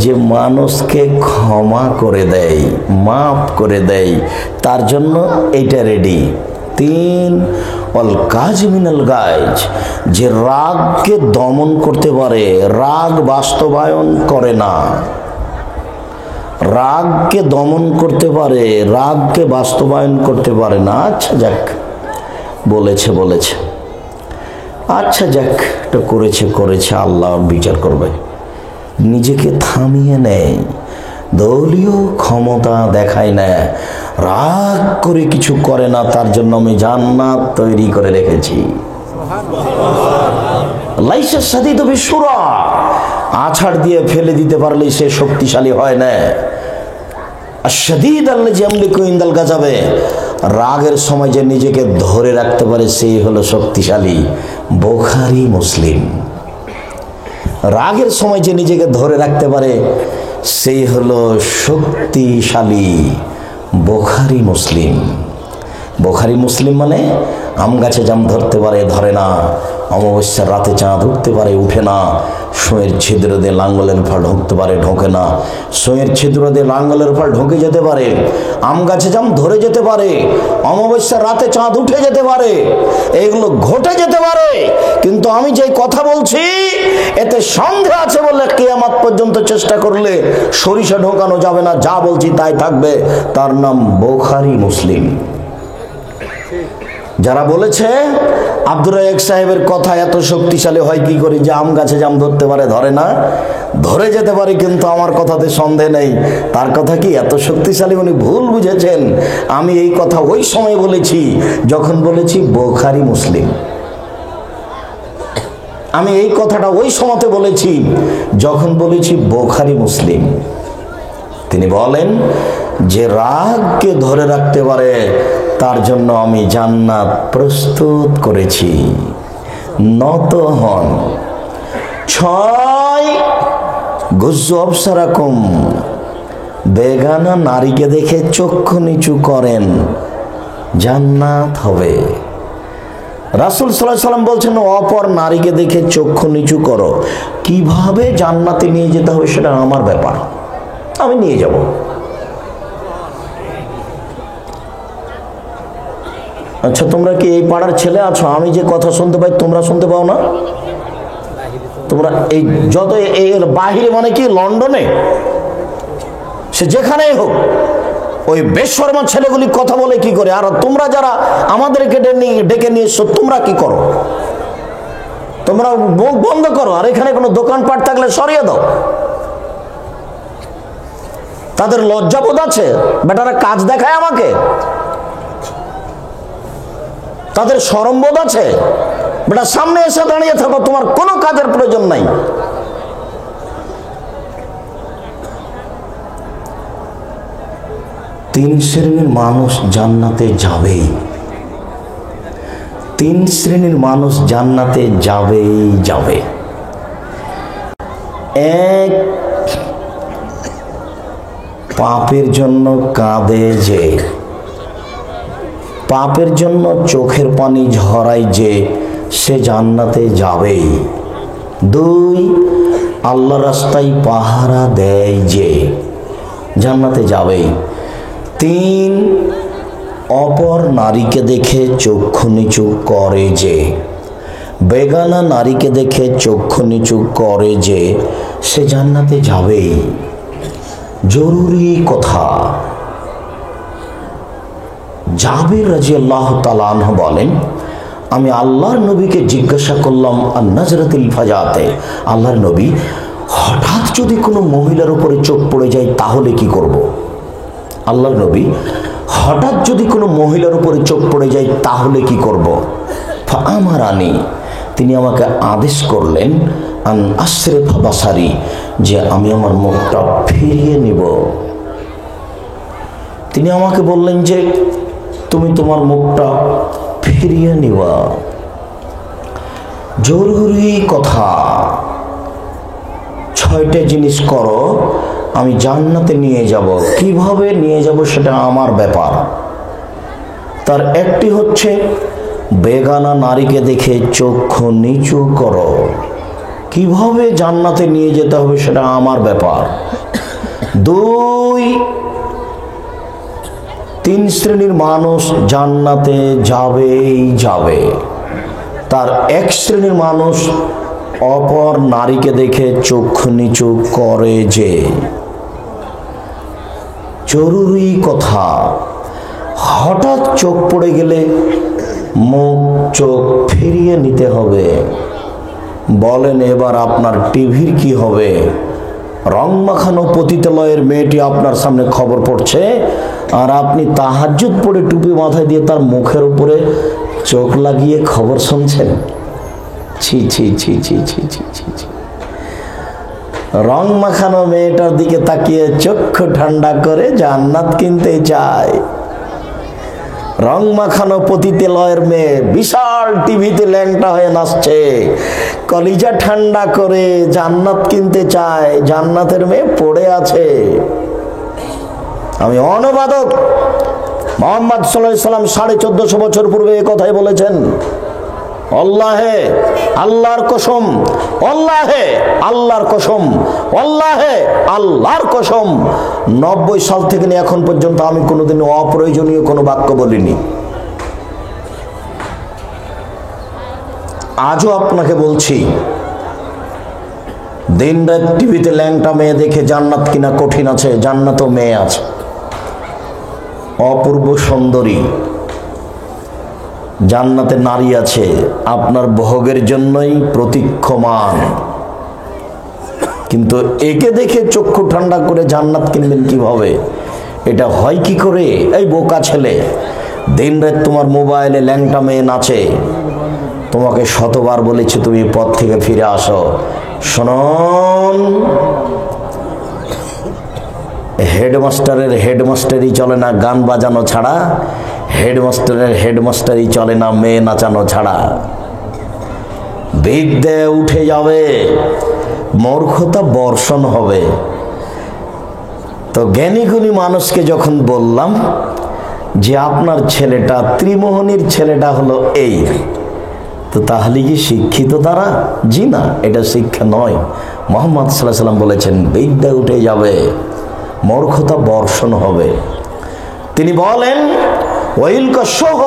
যে মানুষকে ক্ষমা করে দেয়, মাফ করে দেয়, তার জন্য এইটা রেডি। তিন, ওয়াল কাযিমিনাল গায়জ, যে রাগকে দমন করতে পারে, রাগ বাস্তবায়ন করে না, রাগকে দমন করতে পারে, রাগকে বাস্তবায়ন করতে পারে না। আচ্ছা যাক, বলেছে বলেছে, আচ্ছা যাক, এটা করেছে করেছে, আল্লাহ বিচার করবে। নিজেকে থামিয়ে নেয়, দলীয় ক্ষমতা দেখায় না, রাগ করে কিছু করে না, তার জন্য আমি জান্নাত তৈরি করে রেখেছি। লাইসা শাদীদু বিশুরা, আছাড় দিয়ে ফেলে দিতে পারলে সে শক্তিশালী হয় না। আশ-শাদীদ আল্লাযী ইয়ামলিকু ইনদাল গাযাবে, রাগের সময় যে নিজেকে ধরে রাখতে পারে সেই হলো শক্তিশালী। বুখারী মুসলিম। রাগের সময় যে নিজেকে ধরে রাখতে পারে সেই হলো শক্তিশালী। বুখারী মুসলিম। বুখারী মুসলিম মানে আম গাছে জাম ধরতে পারে, ধরে না, অমাবস্যার রাতে চাঁদ উঠতে পারে, উঠে না, সুঁয়ের ছিদ্র দিয়ে লাঙ্গলের ফল ঢুকতে পারে, ঢোকে না, সুঁয়ের ছিদ্র দিয়ে লাঙ্গলের ফল ঢুকে যেতে পারে, আম গাছে জাম ধরে যেতে পারে, অমাবস্যার রাতে চাঁদ উঠে যেতে পারে, এগুলো ঘটে যেতে পারে। কিন্তু আমি যে কথা বলছি এতে সন্দেহ আছে বলে কিয়ামত পর্যন্ত চেষ্টা করলে সরিষা ঢোকানো যাবে না, যা বলছি তাই থাকবে। তার নাম বুখারী মুসলিম। যারা বলেছে আব্দুর রাজ্জাক সাহেবের কথা এত শক্তিশালী হয় কি করে, যে আম গাছে জাম ধরতে পারে, ধরে না, ধরে যেতে পারে, কিন্তু আমার কথাতে সন্দেহ নেই তার কথা কি এত শক্তিশালী, উনি ভুল বুঝেছেন। আমি এই কথা ওই সময় বলেছি যখন বলেছি বুখারী মুসলিম। আমি এই কথাটা ওই সময়তে বলেছি যখন বলেছি বুখারী মুসলিম। তিনি বলেন যে রাগকে ধরে রাখতে পারে তার জন্য আমি জান্নাত প্রস্তুত করেছি। নত হন। 6, গুজ্জু আবসারাকুম, বেগানা নারীকে দেখে চক্ষু নিচু করেন, জান্নাত হবে। রাসূল সাল্লাল্লাহু আলাইহি ওয়াসাল্লাম বলছেন অপর নারীকে দেখে চক্ষু নিচু করো। কিভাবে জান্নাতে নিয়ে যেতে হবে সেটা আমার ব্যাপার, আমি নিয়ে যাব। আচ্ছা, তোমরা কি এই পাড়ার ছেলে আছো? আমি যে কথা শুনতে পাই তোমরা শুনতে পাও না? তোমরা এই যত এর বাহিরে মানে কি, লন্ডনে, সে যেখানেই হোক, ওই বেশরমা ছেলেগুলি কথা বলে কি করে? আর তোমরা যারা আমাদেরকে ডেকে নিয়ে এসছো তোমরা কি করো? তোমরা মুখ বন্ধ করো, আর এখানে কোনো দোকানপাট থাকলে সরিয়ে দাও। তাদের লজ্জাবোধ আছে? বেটারা কাজ দেখায় আমাকে, তাদের শরমবোধ আছে? বেটা সামনে এসে দাঁড়িয়ে থাকো, তোমার কোনো কাজের প্রয়োজন নাই। তিন শ্রেণীর মানুষ জান্নাতে যাবেই, তিন শ্রেণীর মানুষ জান্নাতে যাবেই যাবে। এক, পাপের জন্য কাঁদে যে, পাপের জন্য চোখের পানি ঝরায় যে, সে জান্নাতে যাবেই। 2, আল্লাহ রাস্তায় পাহারা দেয় যে, জান্নাতে যাবেই। 3, অপর নারীকে দেখে চক্ষু নিচু করে যে, বেগানা নারীকে দেখে চক্ষু নিচু করে যে, সে জান্নাতে যাবেই। জরুরি কথা। জাবির রাদিয়াল্লাহু তাআলা আনহু বলেন, আমি আল্লাহর নবীকে জিজ্ঞাসা করলাম আন-নাজরাতুল ফাজাতে, আল্লাহর নবী, হঠাৎ যদি কোনো মহিলার উপরে চোখ পড়ে যায় তাহলে কি করব? আল্লাহর নবী, হঠাৎ যদি কোনো মহিলার উপরে চোখ পড়ে যায় তাহলে কি করব? ফাআমারানি, তিনি আমাকে আদেশ করলেন আন আসরিফা বাসারি, যে আমি আমার মুখটা ফিরিয়ে নিব। তিনি আমাকে বললেন যে তুমি তোমার মুখটা ফিরিয়ে নিবা। জরুরি কথা। 6টা জিনিস করো, আমি জান্নাতে নিয়ে যাব। কিভাবে নিয়ে যাব সেটা আমার ব্যাপার। তার একটি হচ্ছে বেগানা নারীকে দেখে চক্ষু নিচু করো। কিভাবে জান্নাতে নিয়ে যেতে হবে সেটা আমার ব্যাপার। 2, 3 শ্রেণীর মানুষ জান্নাতে যাবেই যাবে। তার 1 শ্রেণীর মানুষ অপর নারীকে দেখে চক্ষু নিচু করে যে। জরুরি কথা। হঠাৎ চোখ পড়ে গেলে মুখ চোখ ফিরিয়ে নিতে হবে। বলেন এবার আপনার টিভির কি হবে? রং মাখানো পতিতালয়ের মেয়েটি আপনার সামনে খবর পড়ছে, আর আপনি তাহাজ্জুদ পড়ে টুপি মাথায় দিয়ে তার মুখের উপরে চোখ লাগিয়ে খবর শুনছেন। ছি ছি ছি ছি ছি ছি ছি ছি। রং মাখানো মেয়েটার দিকে তাকিয়ে চক্ষু ঠান্ডা করে জান্নাত কিনতে চায়। রং মাখানো পতিতালয়ের মেয়ে বিশাল টিভিতে ল্যাংটা হয়ে নাচছে, কলিজা ঠান্ডা করে জান্নাত কিনতে চায়। জান্নাতের মেয়ে পড়ে আছে। আমি অনুবাদক মুহাম্মদ সাল্লাল্লাহু আলাইহি সাল্লাম 1450 বছর পূর্বে এই কথাই বলেছেন। আল্লাহে আল্লাহর কসম, আল্লাহে আল্লাহর কসম, আল্লাহে আল্লাহর কসম, 90 সাল থেকে নিয়ে এখন পর্যন্ত আমি কোনোদিন অপ্রয়োজনীয় কোনো বাক্য বলিনি। আজও আপনাকে বলছি, দিন রাত টিভিতে ল্যাংটা মেয়ে দেখে জান্নাত কিনা কঠিন আছে। জান্নাতও মেয়ে আছে, অপূর্ব সুন্দরী জান্নাতে নারী আছে, আপনার ভোগের জন্যই প্রতীক্ষমান। কিন্তু একে দেখে চক্ষু ঠান্ডা করে জান্নাত কিনবেন কিভাবে? এটা হয় কি করে? এই বোকা ছেলে, দিন রাত তোমার মোবাইলে ল্যাংটা মেয়ে নাচে, তোমাকে শতবার বলেছি তুমি পথ থেকে ফিরে আসো। শুনুন, হেডমাস্টারের হেডমাস্টারই চলে না গান বাজানো ছাড়া, হেডমাস্টারের হেডমাস্টারই চলে না মেয়ে নাচানো ছাড়া। বিদ্যে উঠে যাবে, মূর্খতা বর্ষণ হবে। তো জ্ঞানী গুণী মানুষকে যখন বললাম যে আপনার ছেলেটা, ত্রিমোহনীর ছেলেটা হলো এই, তো তাহলে কি শিক্ষিত তারা? জি না, এটা শিক্ষা নয়। মুহাম্মদ সাল্লাল্লাহু আলাইহি সাল্লাম বলেছেন বিদ্যা উঠে যাবে, মূর্খতা বর্ষণ হবে। তিনি বলেন ওয়াইলকা সহ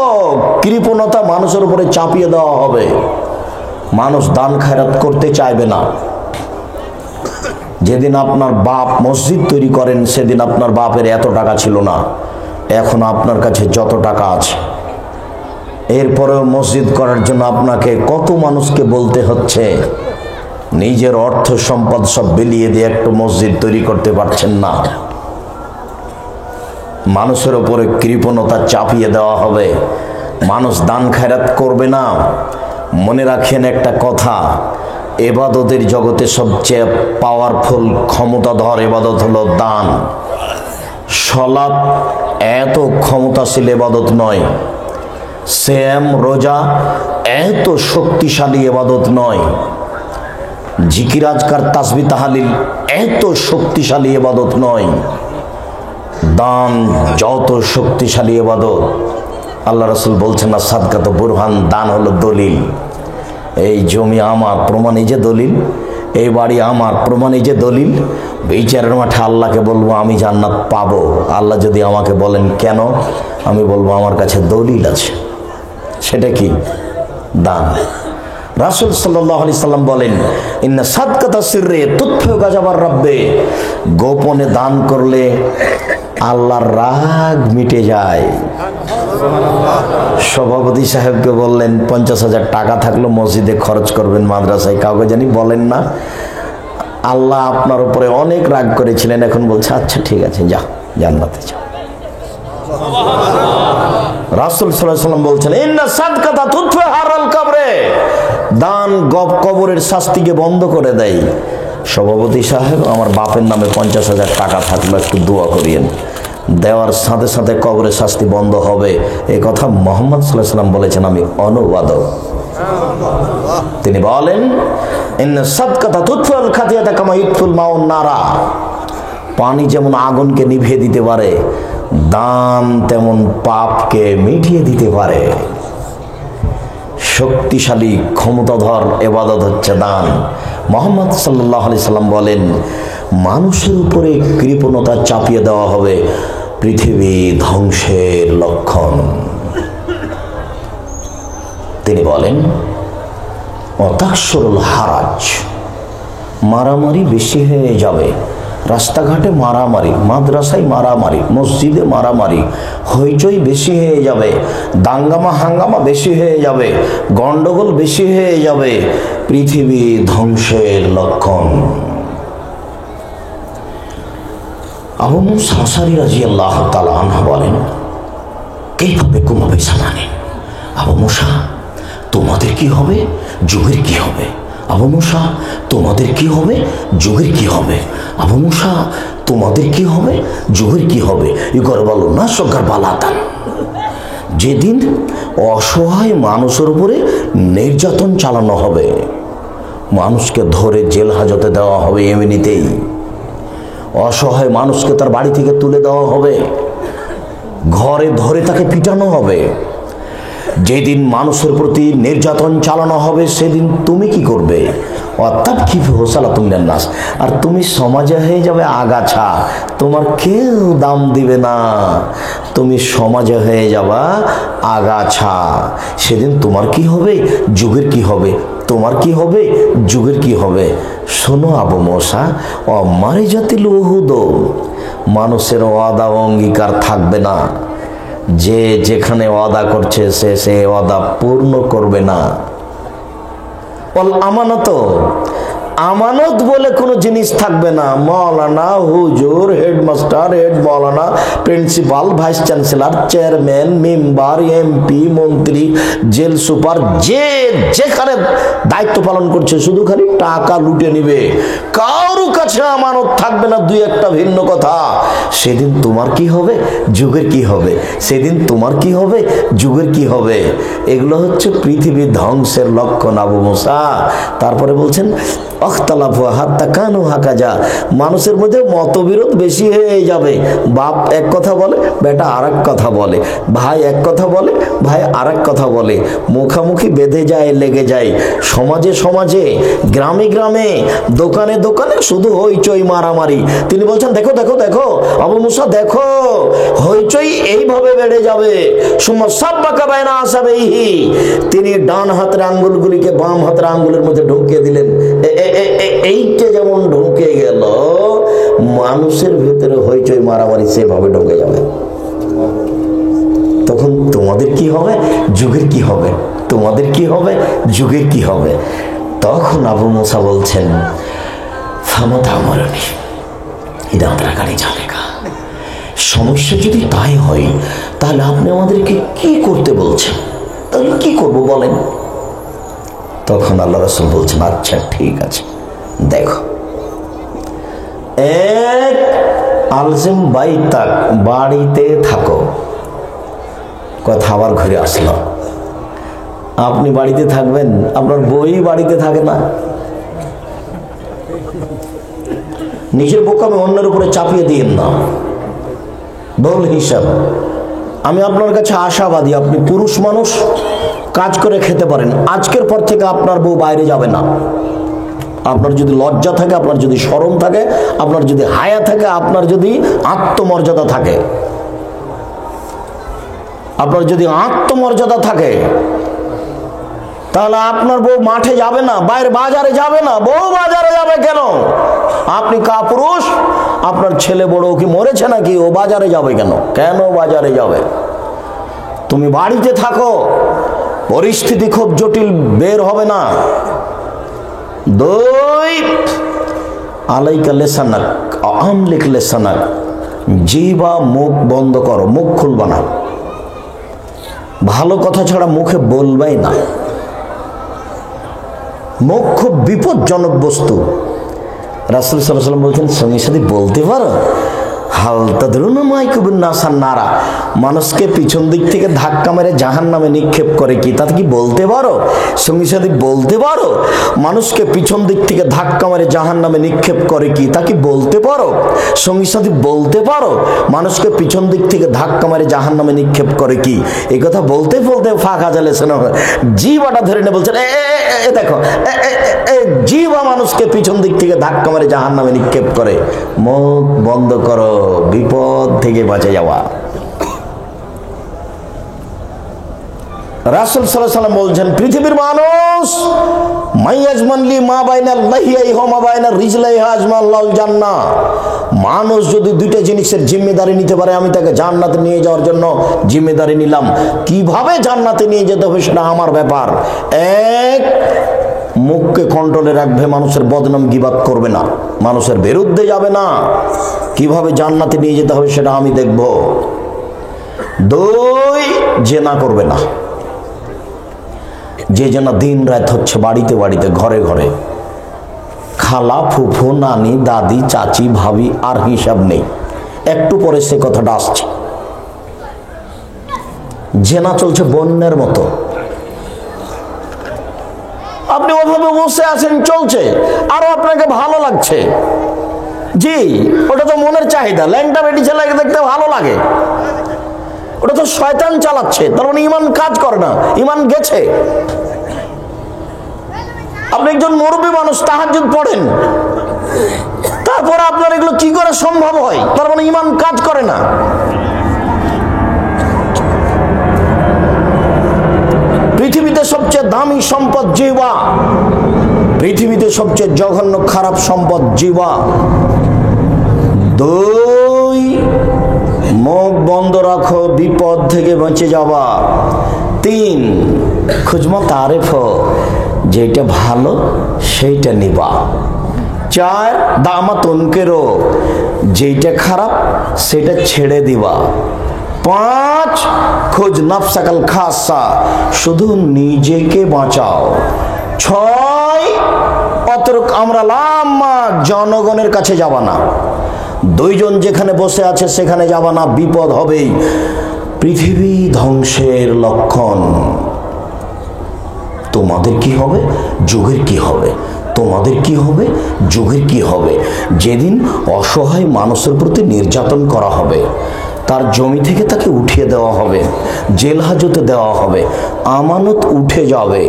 কৃপণতা মানুষের উপরে চাপিয়ে দেওয়া হবে। মানুষ দান খায়রাত করতে চাইবে না। যেদিন আপনার বাপ মসজিদ তৈরি করেন সেদিন আপনার বাপের এত টাকা ছিল না, এখন আপনার কাছে যত টাকা আছে। এরপরেও মসজিদ করার জন্য আপনাকে কত মানুষকে বলতে হচ্ছে, নিজের অর্থ সম্পদ সব বিলিয়ে দিয়ে একটু মসজিদ তৈরি করতে পারছেন না। মানুষের উপরে কৃপণতা চাপিয়ে দেওয়া হবে, মানুষ দান খায়রাত করবে না। মনে রাখেন একটা কথা, ইবাদতের জগতে সবচেয়ে পাওয়ারফুল ক্ষমতাধর ইবাদত হলো দান। সালাত এত ক্ষমতাশীল ইবাদত নয়, সিয়াম রোজা এত শক্তিশালী ইবাদত নয়, জিকির আজকার তাসবিহ তাহলিল এত শক্তিশালী ইবাদত নয়। দান যত শক্তিশালী ইবাদত। আল্লাহ রাসূল বলছেন না সাদকাত বুরহান, দান হলো দলিল। এই জমি আমার, প্রমাণ এই যে দলিল। এই বাড়ি আমার, প্রমাণ এই যে দলিল। বিচারের মাঠে আল্লাহকে বলবো আমি জান্নাত পাবো। আল্লাহ যদি আমাকে বলেন কেন, আমি বলবো আমার কাছে দলিল আছে। সেটা কি? দান। রাসূল সাল্লাল্লাহু আলাইহি সাল্লাম বলেন, ইন্না সাদকাতা সিররে তুতফিউ গাজাবার রাব্বে, গোপনে দান করলে আল্লাহর রাগ মিটে যায়। সভাপতি সাহেবকে বললেন 50,000 টাকা থাকলো মসজিদে খরচ করবেন, মাদ্রাসায় কাউকে জানি বলেন না, আল্লাহ আপনার উপরে অনেক রাগ করেছিলেন, এখন বলছে আচ্ছা ঠিক আছে, যা জান্নাতে যাও। রাসূল সাল্লাল্লাহু আলাইহি সাল্লাম বলছেন, ইন্না সাদকাতা তুতফিউ হারাল কবরে, দান কবরের শাস্তিকে বন্ধ করে দেয়। সভাপতি সাহেব, আমার বাপের নামে 50,000 টাকা থাকলো, একটু দোয়া করিয়েন। দেওয়ার সাথে সাথে কবরের শাস্তি বন্ধ হবে, এই কথা মুহাম্মদ সাল্লাল্লাহু আলাইহি সাল্লাম বলেছেন, আমি অনুবাদক। তিনি বলেন, ইন্না সাদকাতা তুতফিউল খাতিয়াতা কামা ইতফুল মাউন নারা, পানি যেমন আগুনকে নিভিয়ে দিতে পারে, দান তেমন পাপকে মিটিয়ে দিতে পারে। শক্তিশালী ক্ষমতাধর ইবাদত হচ্ছে দান। মুহাম্মদ সাল্লাল্লাহু আলাইহি সাল্লাম বলেন, মানুষের উপরে কৃপণতা চাপিয়ে দেওয়া হবে পৃথিবী ধ্বংসের লক্ষণ। তিনি বলেন, অতাকসুরুল হারাজ, মারামারি বেশি হয়ে যাবে, রাস্তাঘাটে মারামারি, মাদ্রাসায় মারামারি, মসজিদে মারামারি, হইচই বেশি হয়ে যাবে, দাঙ্গামা হাঙ্গামা বেশি হয়ে যাবে, গন্ডগোল বেশি হয়ে যাবে, পৃথিবী ধ্বংসের লক্ষণ। আবু মুসা আশআরী রাদিয়াল্লাহু তাআলা আনহু বলেন, কাইফা বিকুম ফি জামানিন, আবু মুসা তোমাদের কি হবে, যুগের কি হবে? আবু মুসা তোমাদের কি হবে, যুগের কি হবে? আবু মুসা তোমাদের কি হবে, যুগের কি হবে? ইগর বলো না সরকার বালাতান, যেদিন অসহায় মানুষের উপরে নির্যাতন চালানো হবে, মানুষকে ধরে জেল হাজতে দেওয়া হবে এমনিতেই, অসহায় মানুষকে তার বাড়ি থেকে তুলে দেওয়া হবে, ঘরে ধরে তাকে পিটানো হবে। যেদিন মানুষের প্রতি নির্যাতন চালানো হবে, সেদিন তুমি কি করবে? আর তুমি সমাজে হয়ে যাবে আগাছা, তোমার কেউ দাম দিবে না, তুমি সমাজে হয়ে যাবা আগাছা। সেদিন তোমার কি হবে, যুগের কি হবে? তোমার কি হবে, যুগের কি হবে? শোনো আবু মুসা, অমারি জাতিল উহুদ, মানুষের ওয়াদা অঙ্গীকার থাকবে না, যে যেখানে ওয়াদা করছে সে ওয়াদা পূর্ণ করবে না। আমানত, আমানত বলে কোনো জিনিস থাকবে না। মাওলানা, হুজুর, হেডমাস্টার, হেড মাওলানা, principal, vice chancellor, chairman, member, MP, মন্ত্রী, জেল সুপার, যে যেখানে দায়িত্ব পালন করছে শুধু খালি টাকা লুটে নিবে, কারো কাছে আমানত থাকবে না। দুই একটা ভিন্ন কথা। সেদিন তোমার কি হবে, যুগের কি হবে? সেদিন তোমার কি হবে, যুগের কি হবে? এগুলো হচ্ছে পৃথিবীর ধ্বংসের লক্ষণ আবু মুসা। তারপরে বলছেন, মানুষের মধ্যে মতবিরোধ বেশি হয়ে যাবে। বাপ এক কথা বলে, বেটা আর এক কথা বলে, ভাই এক কথা বলে, ভাই আর এক কথা বলে, মুখামুখি বেঁধে যায়, লেগে যায়। সমাজে সমাজে, গ্রামে গ্রামে, দোকানে দোকানে শুধু হইচই মারামারি। তিনি বলছেন, দেখো দেখো দেখো আবু মুসা, দেখো হইচই এইভাবে বেড়ে যাবে। তিনি ডান হাতের আঙ্গুলগুলিকে বাম হাতের আঙ্গুলের মধ্যে ঢুকিয়ে দিলেন। এইটা যেমন ঢুকে গেল, মানুষের ভেতরে হইচই মারামারি সেভাবে ঢুকে যাবে। তখন তোমাদের কি হবে, যুগের কি হবে? তোমাদের কি হবে, যুগের কি হবে? তখন আবু মুসা বলছেন, সমস্যা যদি তাই হয়, তাহলে আপনি আমাদেরকে কি করতে বলছেন? তাহলে কি করব বলেন? তখন আল্লাহ রাসূল বলছেন, আচ্ছা ঠিক আছে, দেখো, এক আলজিম বাইতাক, বাড়িতে থাকো। কথা আবার ঘুরে আসলো, আপনি বাড়িতে থাকবেন, আপনার বই বাড়িতে থাকে না। নিজের বোকামে অন্যের উপরে চাপিয়ে দিয়েন না। বল হিসাব, আমি আপনার কাছে আশাবাদী, আপনি পুরুষ মানুষ, কাজ করে খেতে পারেন। আজকের পর থেকে আপনার বউ বাইরে যাবে না। আপনার যদি লজ্জা থাকে, আপনার যদি শরম থাকে, আপনার যদি হায়া থাকে, আপনার যদি আত্মমর্যাদা থাকে, আপনার যদি আত্মমর্যাদা থাকে, তাহলে আপনার বউ মাঠে যাবে না, বাইরে বাজারে যাবে না? বউ বাজারে যাবে কেন? আপনি কাপুরুষ, আপনার ছেলে বড় কি মরেছে নাকি? ও বাজারে যাবে কেন? কেন বাজারে যাবে? তুমি বাড়িতে থাকো, পরিস্থিতি খুব জটিল, বের হবে না। দুই, আলাইকা লেসানাক আমলিক লেসানাক, জিহ্বা মুখ বন্ধ করো, মুখ খুলবা না, ভালো কথা ছাড়া মুখে বলবাই না। মুখ খুব বিপজ্জনক বস্তু। রাসূল সাল্লাল্লাহু আলাইহি ওয়াসাল্লাম বলছেন, সঙ্গীর সাথে বলতে পারো হালতা ধরুন মাইকুবিন নাসান নারা, মানুষকে পিছন দিক থেকে ধাক্কা মেরে জাহান্নামে নিক্ষেপ করে কি, তাতে কি বলতে পারো? সঙ্গী সাথে বলতে পারো মানুষকে পিছন দিক থেকে ধাক্কা মেরে জাহান্নামে নিক্ষেপ করে কি, তা কি বলতে পারো? সঙ্গী সাথে বলতে পারো মানুষকে পিছন দিক থেকে ধাক্কা মেরে জাহান্নামে নিক্ষেপ করে কি? এই কথা বলতে বলতে ফাঁকা জালে শোনা জিহ্বাটা ধরে নিয়ে বলছেন, এ দেখো জিহ্বা মানুষকে পিছন দিক থেকে ধাক্কা মেরে জাহান্নামে নিক্ষেপ করে। মুখ বন্ধ করো, বিপদ থেকে বাঁচে যাওয়া। রাসূল সাল্লাল্লাহু আলাইহি ওয়াসাল্লাম বলছেন, পৃথিবীর মানুষ মাইয়াজমানলি মা বাইনাল লাহিয়াই ওয়া মা বাইনার রিজলাইহা আজমাল্লাহুল জান্নাহ, মানুষ যদি দুইটা জিনিসের জিম্মেদারি নিতে পারে, আমি তাকে জান্নাতে নিয়ে যাওয়ার জন্য জিম্মেদারি নিলাম। কিভাবে জান্নাতে নিয়ে যেতে হবে সেটা আমার ব্যাপার। এক, মুখকে কন্ট্রোলে রাখবে, মানুষের বদনাম গীবাত করবে না, মানুষের বিরুদ্ধে যাবে না। কিভাবে জান্নাতে নিয়ে যেতে হবে সেটা আমি দেখব। দুই, জেনা করবে না। যে জেনা দিন রাত হচ্ছে বাড়িতে বাড়িতে, ঘরে ঘরে, খালা ফুফু নানি দাদি চাচি ভাবি, আর হিসাব নেই। একটু পরে সে কথাটা আসছে। জেনা চলছে বন্যার মতো। আপনি ওভাবে বসে আছেন, চলছে, আরো আপনাকে ভালো লাগছে। জি, ওটা তো মনের চাহিদা। ল্যাংটা বেটি ছেলেকে দেখতে ভালো লাগে, ওটা তো শয়তান চালাচ্ছে, তার মানে ইমান কাজ করে না, ইমান গেছে। আপনি একজন মুরব্বী মানুষ, তাহাজ্জুদ পড়েন, তারপর আপনার এগুলো কি করে সম্ভব হয়? তার মানে ইমান কাজ করে না। পৃথিবীতে সবচেয়ে দামি সম্পদ জিহ্বা, পৃথিবীতে সবচেয়ে জঘন্য খারাপ সম্পদ জিহ্বা। দুই, মুখ বন্ধ রাখো, বিপদ থেকে বেঁচে যাওয়া। তিন, খুজমা তারিফ, যেটা ভালো সেইটা নিবা। চার, দামাত উনকেরো, যেটা খারাপ সেটা ছেড়ে দিবা। পাঁচ, খোঁজ নাফসাকাল খাসা, শুধু নিজেকে বাঁচাও। ছয়, অতরক আমরা লাম্মা, জনগণের কাছে যাবা না। দুইজন যেখানে বসে আছে সেখানে যাবা না, বিপদ হবেই। পৃথিবী ধ্বংসের লক্ষণ। তোমাদের কি হবে, যুগের কি হবে, তোমাদের কি হবে, যুগের কি হবে। যেদিন অসহায় মানুষের প্রতি নির্যাতন করা হবে, তার জমি থেকে তাকে উঠিয়ে দেওয়া হবে, জেল হাজতে দেওয়া হবে, আমানত উঠে যাবে,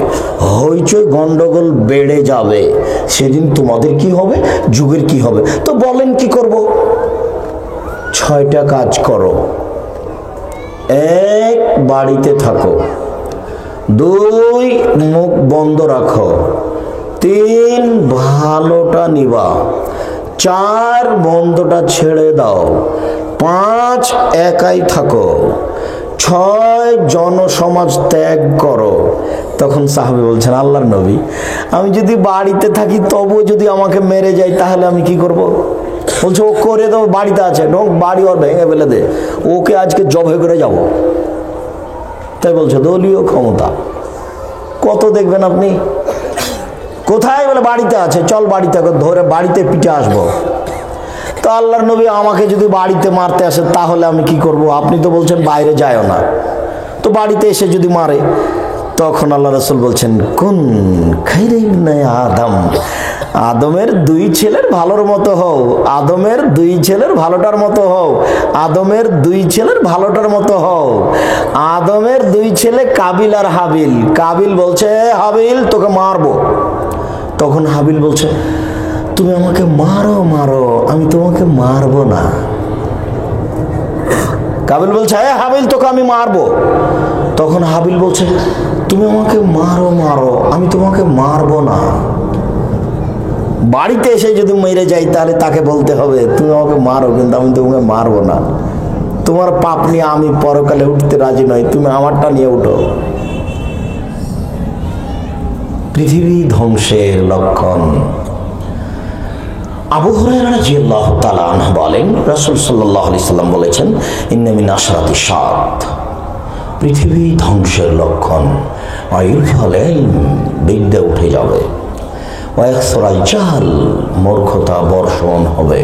হইচই গন্ডগোল বেড়ে যাবে, সেদিন তোমাদের কি হবে, যুগের কি হবে। তো বলেন কি করব? 6টা কাজ করো। এক, বাড়িতে থাকো। দুই, মুখ বন্ধ রাখো। তিন, ভালোটা নিবা। চার, মন্দটা ছেড়ে দাও। পাঁচ, একাই থাকো। ছয়, জনসমাজ ত্যাগ করো। তখন সাহাবী বলছেন, আল্লাহর নবী, আমি যদি বাড়িতে থাকি তবু যদি আমাকে মেরে যায় তাহলে আমি কি করব? বলছে, ও করে দাও, বাড়িতে আছে, বাড়ি ওর ভেঙে ফেলে দে, ওকে আজকে জবে করে যাব। তাই বলছে দলীয় ক্ষমতা কত দেখবেন আপনি। কোথায়? বলে বাড়িতে আছে, চল বাড়িতে, ধরে বাড়িতে পিঠে আসবো। তো আল্লাহর নবী, আমাকে যদি বাড়িতে মারতে আসে তাহলে আমি কি করব? আপনি তো বলছেন বাইরে যায়ও না, তো বাড়িতে এসে যদি মারে? তখন আল্লাহ রাসূল বলছেন, কোন খাইরিবনে আদম, আদমের 2 ছেলের ভালোর মতো হও, আদমের 2 ছেলের ভালোটার মতো হও, আদমের 2 ছেলের ভালোটার মতো হও। আদমের 2 ছেলে কাবিল আর হাবিল। কাবিল বলছে, হাবিল তোকে মারবো। তখন হাবিল বলছে, তুমি আমাকে মারো মারো, আমি তোমাকে মারবো না। কাবিল বলছে, হ্যাঁ হাবিল তোকে আমি মারবো। তখন হাবিল বলছে, তুমি আমাকে মারো মারো, আমি তোমাকে মারবো না। বাড়িতে এসে যদি মেরে যাই তাহলে তাকে বলতে হবে তুমি আমাকে মারো, কিন্তু আমি তোমাকে মারবো না। তোমার পাপ নিয়ে আমি পরকালে উঠতে রাজি নই, তুমি আমারটা নিয়ে উঠো। পৃথিবী ধ্বংসের লক্ষণ। আবু হুরায়রা রাদিয়াল্লাহু তাআলা আনহু বলেন, রাসূল সাল্লাল্লাহু আলাইহি সাল্লাম বলেছেন, ইন্না মিন আশরাতি সাত, পৃথিবী ধ্বংসের লক্ষণ। এর ফলে বিদ্যা উঠে যাবে, ওয়াকসরাল জাহাল, মূর্খতা বর্ষণ হবে,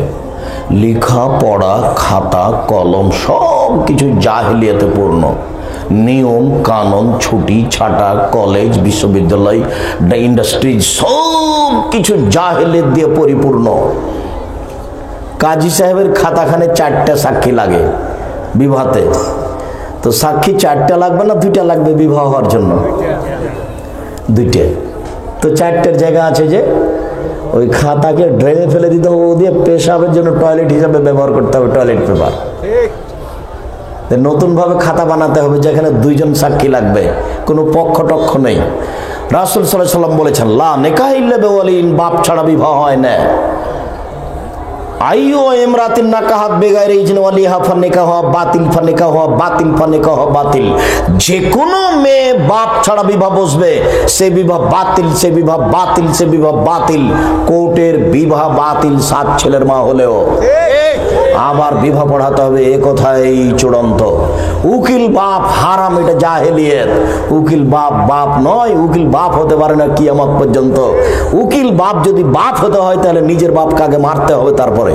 লেখা পড়া খাতা কলম সব কিছু জাহেলিয়াতে পূর্ণ, নিয়ম কানুন ছুটি ছাটা, কলেজ বিশ্ববিদ্যালয় ইন্ডাস্ট্রি সব কিছু জাহেলিয়াত দিয়ে পরিপূর্ণ। কাজী সাহেবের খাতাখানে 4টা সাক্ষী লাগে বিবাহতে, তো সাক্ষী 4টা লাগবে না 2টা লাগবে বিবাহ হওয়ার জন্য? 2টে। তো 4টের জায়গা আছে যে ওই খাতাকে ড্রেনে ফেলে দিতে হবে, ও দিয়ে পেশাবের জন্য টয়লেট হিসাবে ব্যবহার করতে হবে, টয়লেট পেপার। নতুন ভাবে খাতা বানাতে হবে যেখানে 2জন সাক্ষী লাগবে, কোনো পক্ষ টক্ষ নেই। রাসূল সাল্লাল্লাহু আলাইহি সাল্লাম বলেছেন, লা নিকাহ ইল্লা বিওয়ালিন, বাপ ছাড়া বিবাহ হয় না। আইয়ু ইমরাতিন নাকাহাত বিগাইরি ইজনি ওয়ালিহা ফানিকাহ বাতিল, ফানিকাহ বাতিল, ফানিকাহ বাতিল। যে কোনো মেয়ে বাপ ছাড়া বিবাহ বসবে সে বিবাহ বাতিল, সে বিবাহ বাতিল, সে বিবাহ বাতিল। কোর্টের বিবাহ বাতিল 7 ছেলের মা হলেও। আবার বিবাহ পড়াতে হবে, এ কথাই চূড়ান্ত। উকিল বাপ হারাম, এটা জাহেলিয়াত। উকিল বাপ বাপ নয়, উকিল বাপ হতে পারে না কিয়ামত পর্যন্ত। উকিল বাপ যদি বাপ হতে হয় তাহলে নিজের বাপকে আগে মারতে হবে, তারপরে।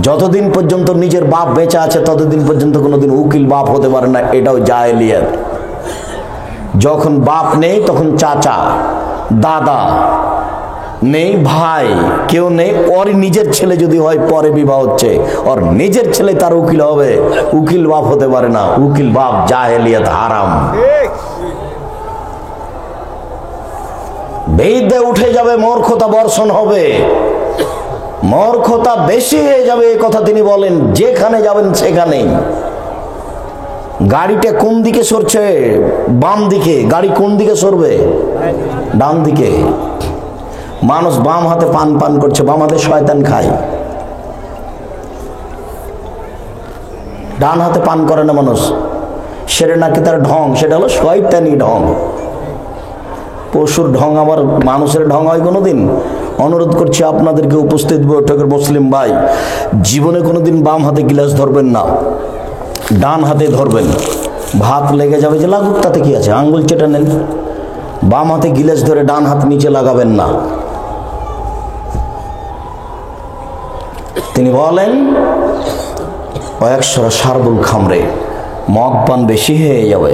যতদিন পর্যন্ত নিজের বাপ বেঁচে আছে ততদিন পর্যন্ত কোনোদিন উকিল বাপ হতে পারে না, এটাও জাহেলিয়াত। যখন বাপ নেই তখন চাচা দাদা নেই, ভাই কেউ নেই, ওর নিজের ছেলে যদি হয় পরে বিবাহ হচ্ছে, ওর নিজের ছেলে তার উকিল হবে, উকিল বাপ হতে পারে না। উকিল বাপ জাহেলিয়াত, হারাম। বেদে উঠে যাবে, মূর্খতা বর্ষণ হবে, মূর্খতা বেশি হয়ে যাবে, এই কথা তিনি বলেন। যেখানে যাবেন সেখানেই। গাড়িটা কোন দিকে সরছে? বাম দিকে। গাড়ি কোন দিকে সরবে? ডান দিকে। মানুষ বাম হাতে পান পান করছে, বাম হাতে শয়তান খায়। ডান হাতে পান করে না মানুষ, সেটা নাকি তার ঢং, সেটা হলো শয়তানি ঢং। পশুর ঢং আবার মানুষের ঢং হয় কোনোদিন? অনুরোধ করছি আপনাদেরকে, উপস্থিত বৈঠকের মুসলিম ভাই, জীবনে কোনোদিন বাম হাতে গিলাস ধরবেন না, ডান হাতে ধরবেন। ভাত লেগে যাবে যে লাগুক, তাতে কি আছে, আঙ্গুল চেটে নেন। বাম হাতে গিলাস ধরে ডান হাত নিচে লাগাবেন না। তিনি বলেন, ওয়াকসরা শারবুল খামরে, মদ পান বেশি হয়ে যাবে।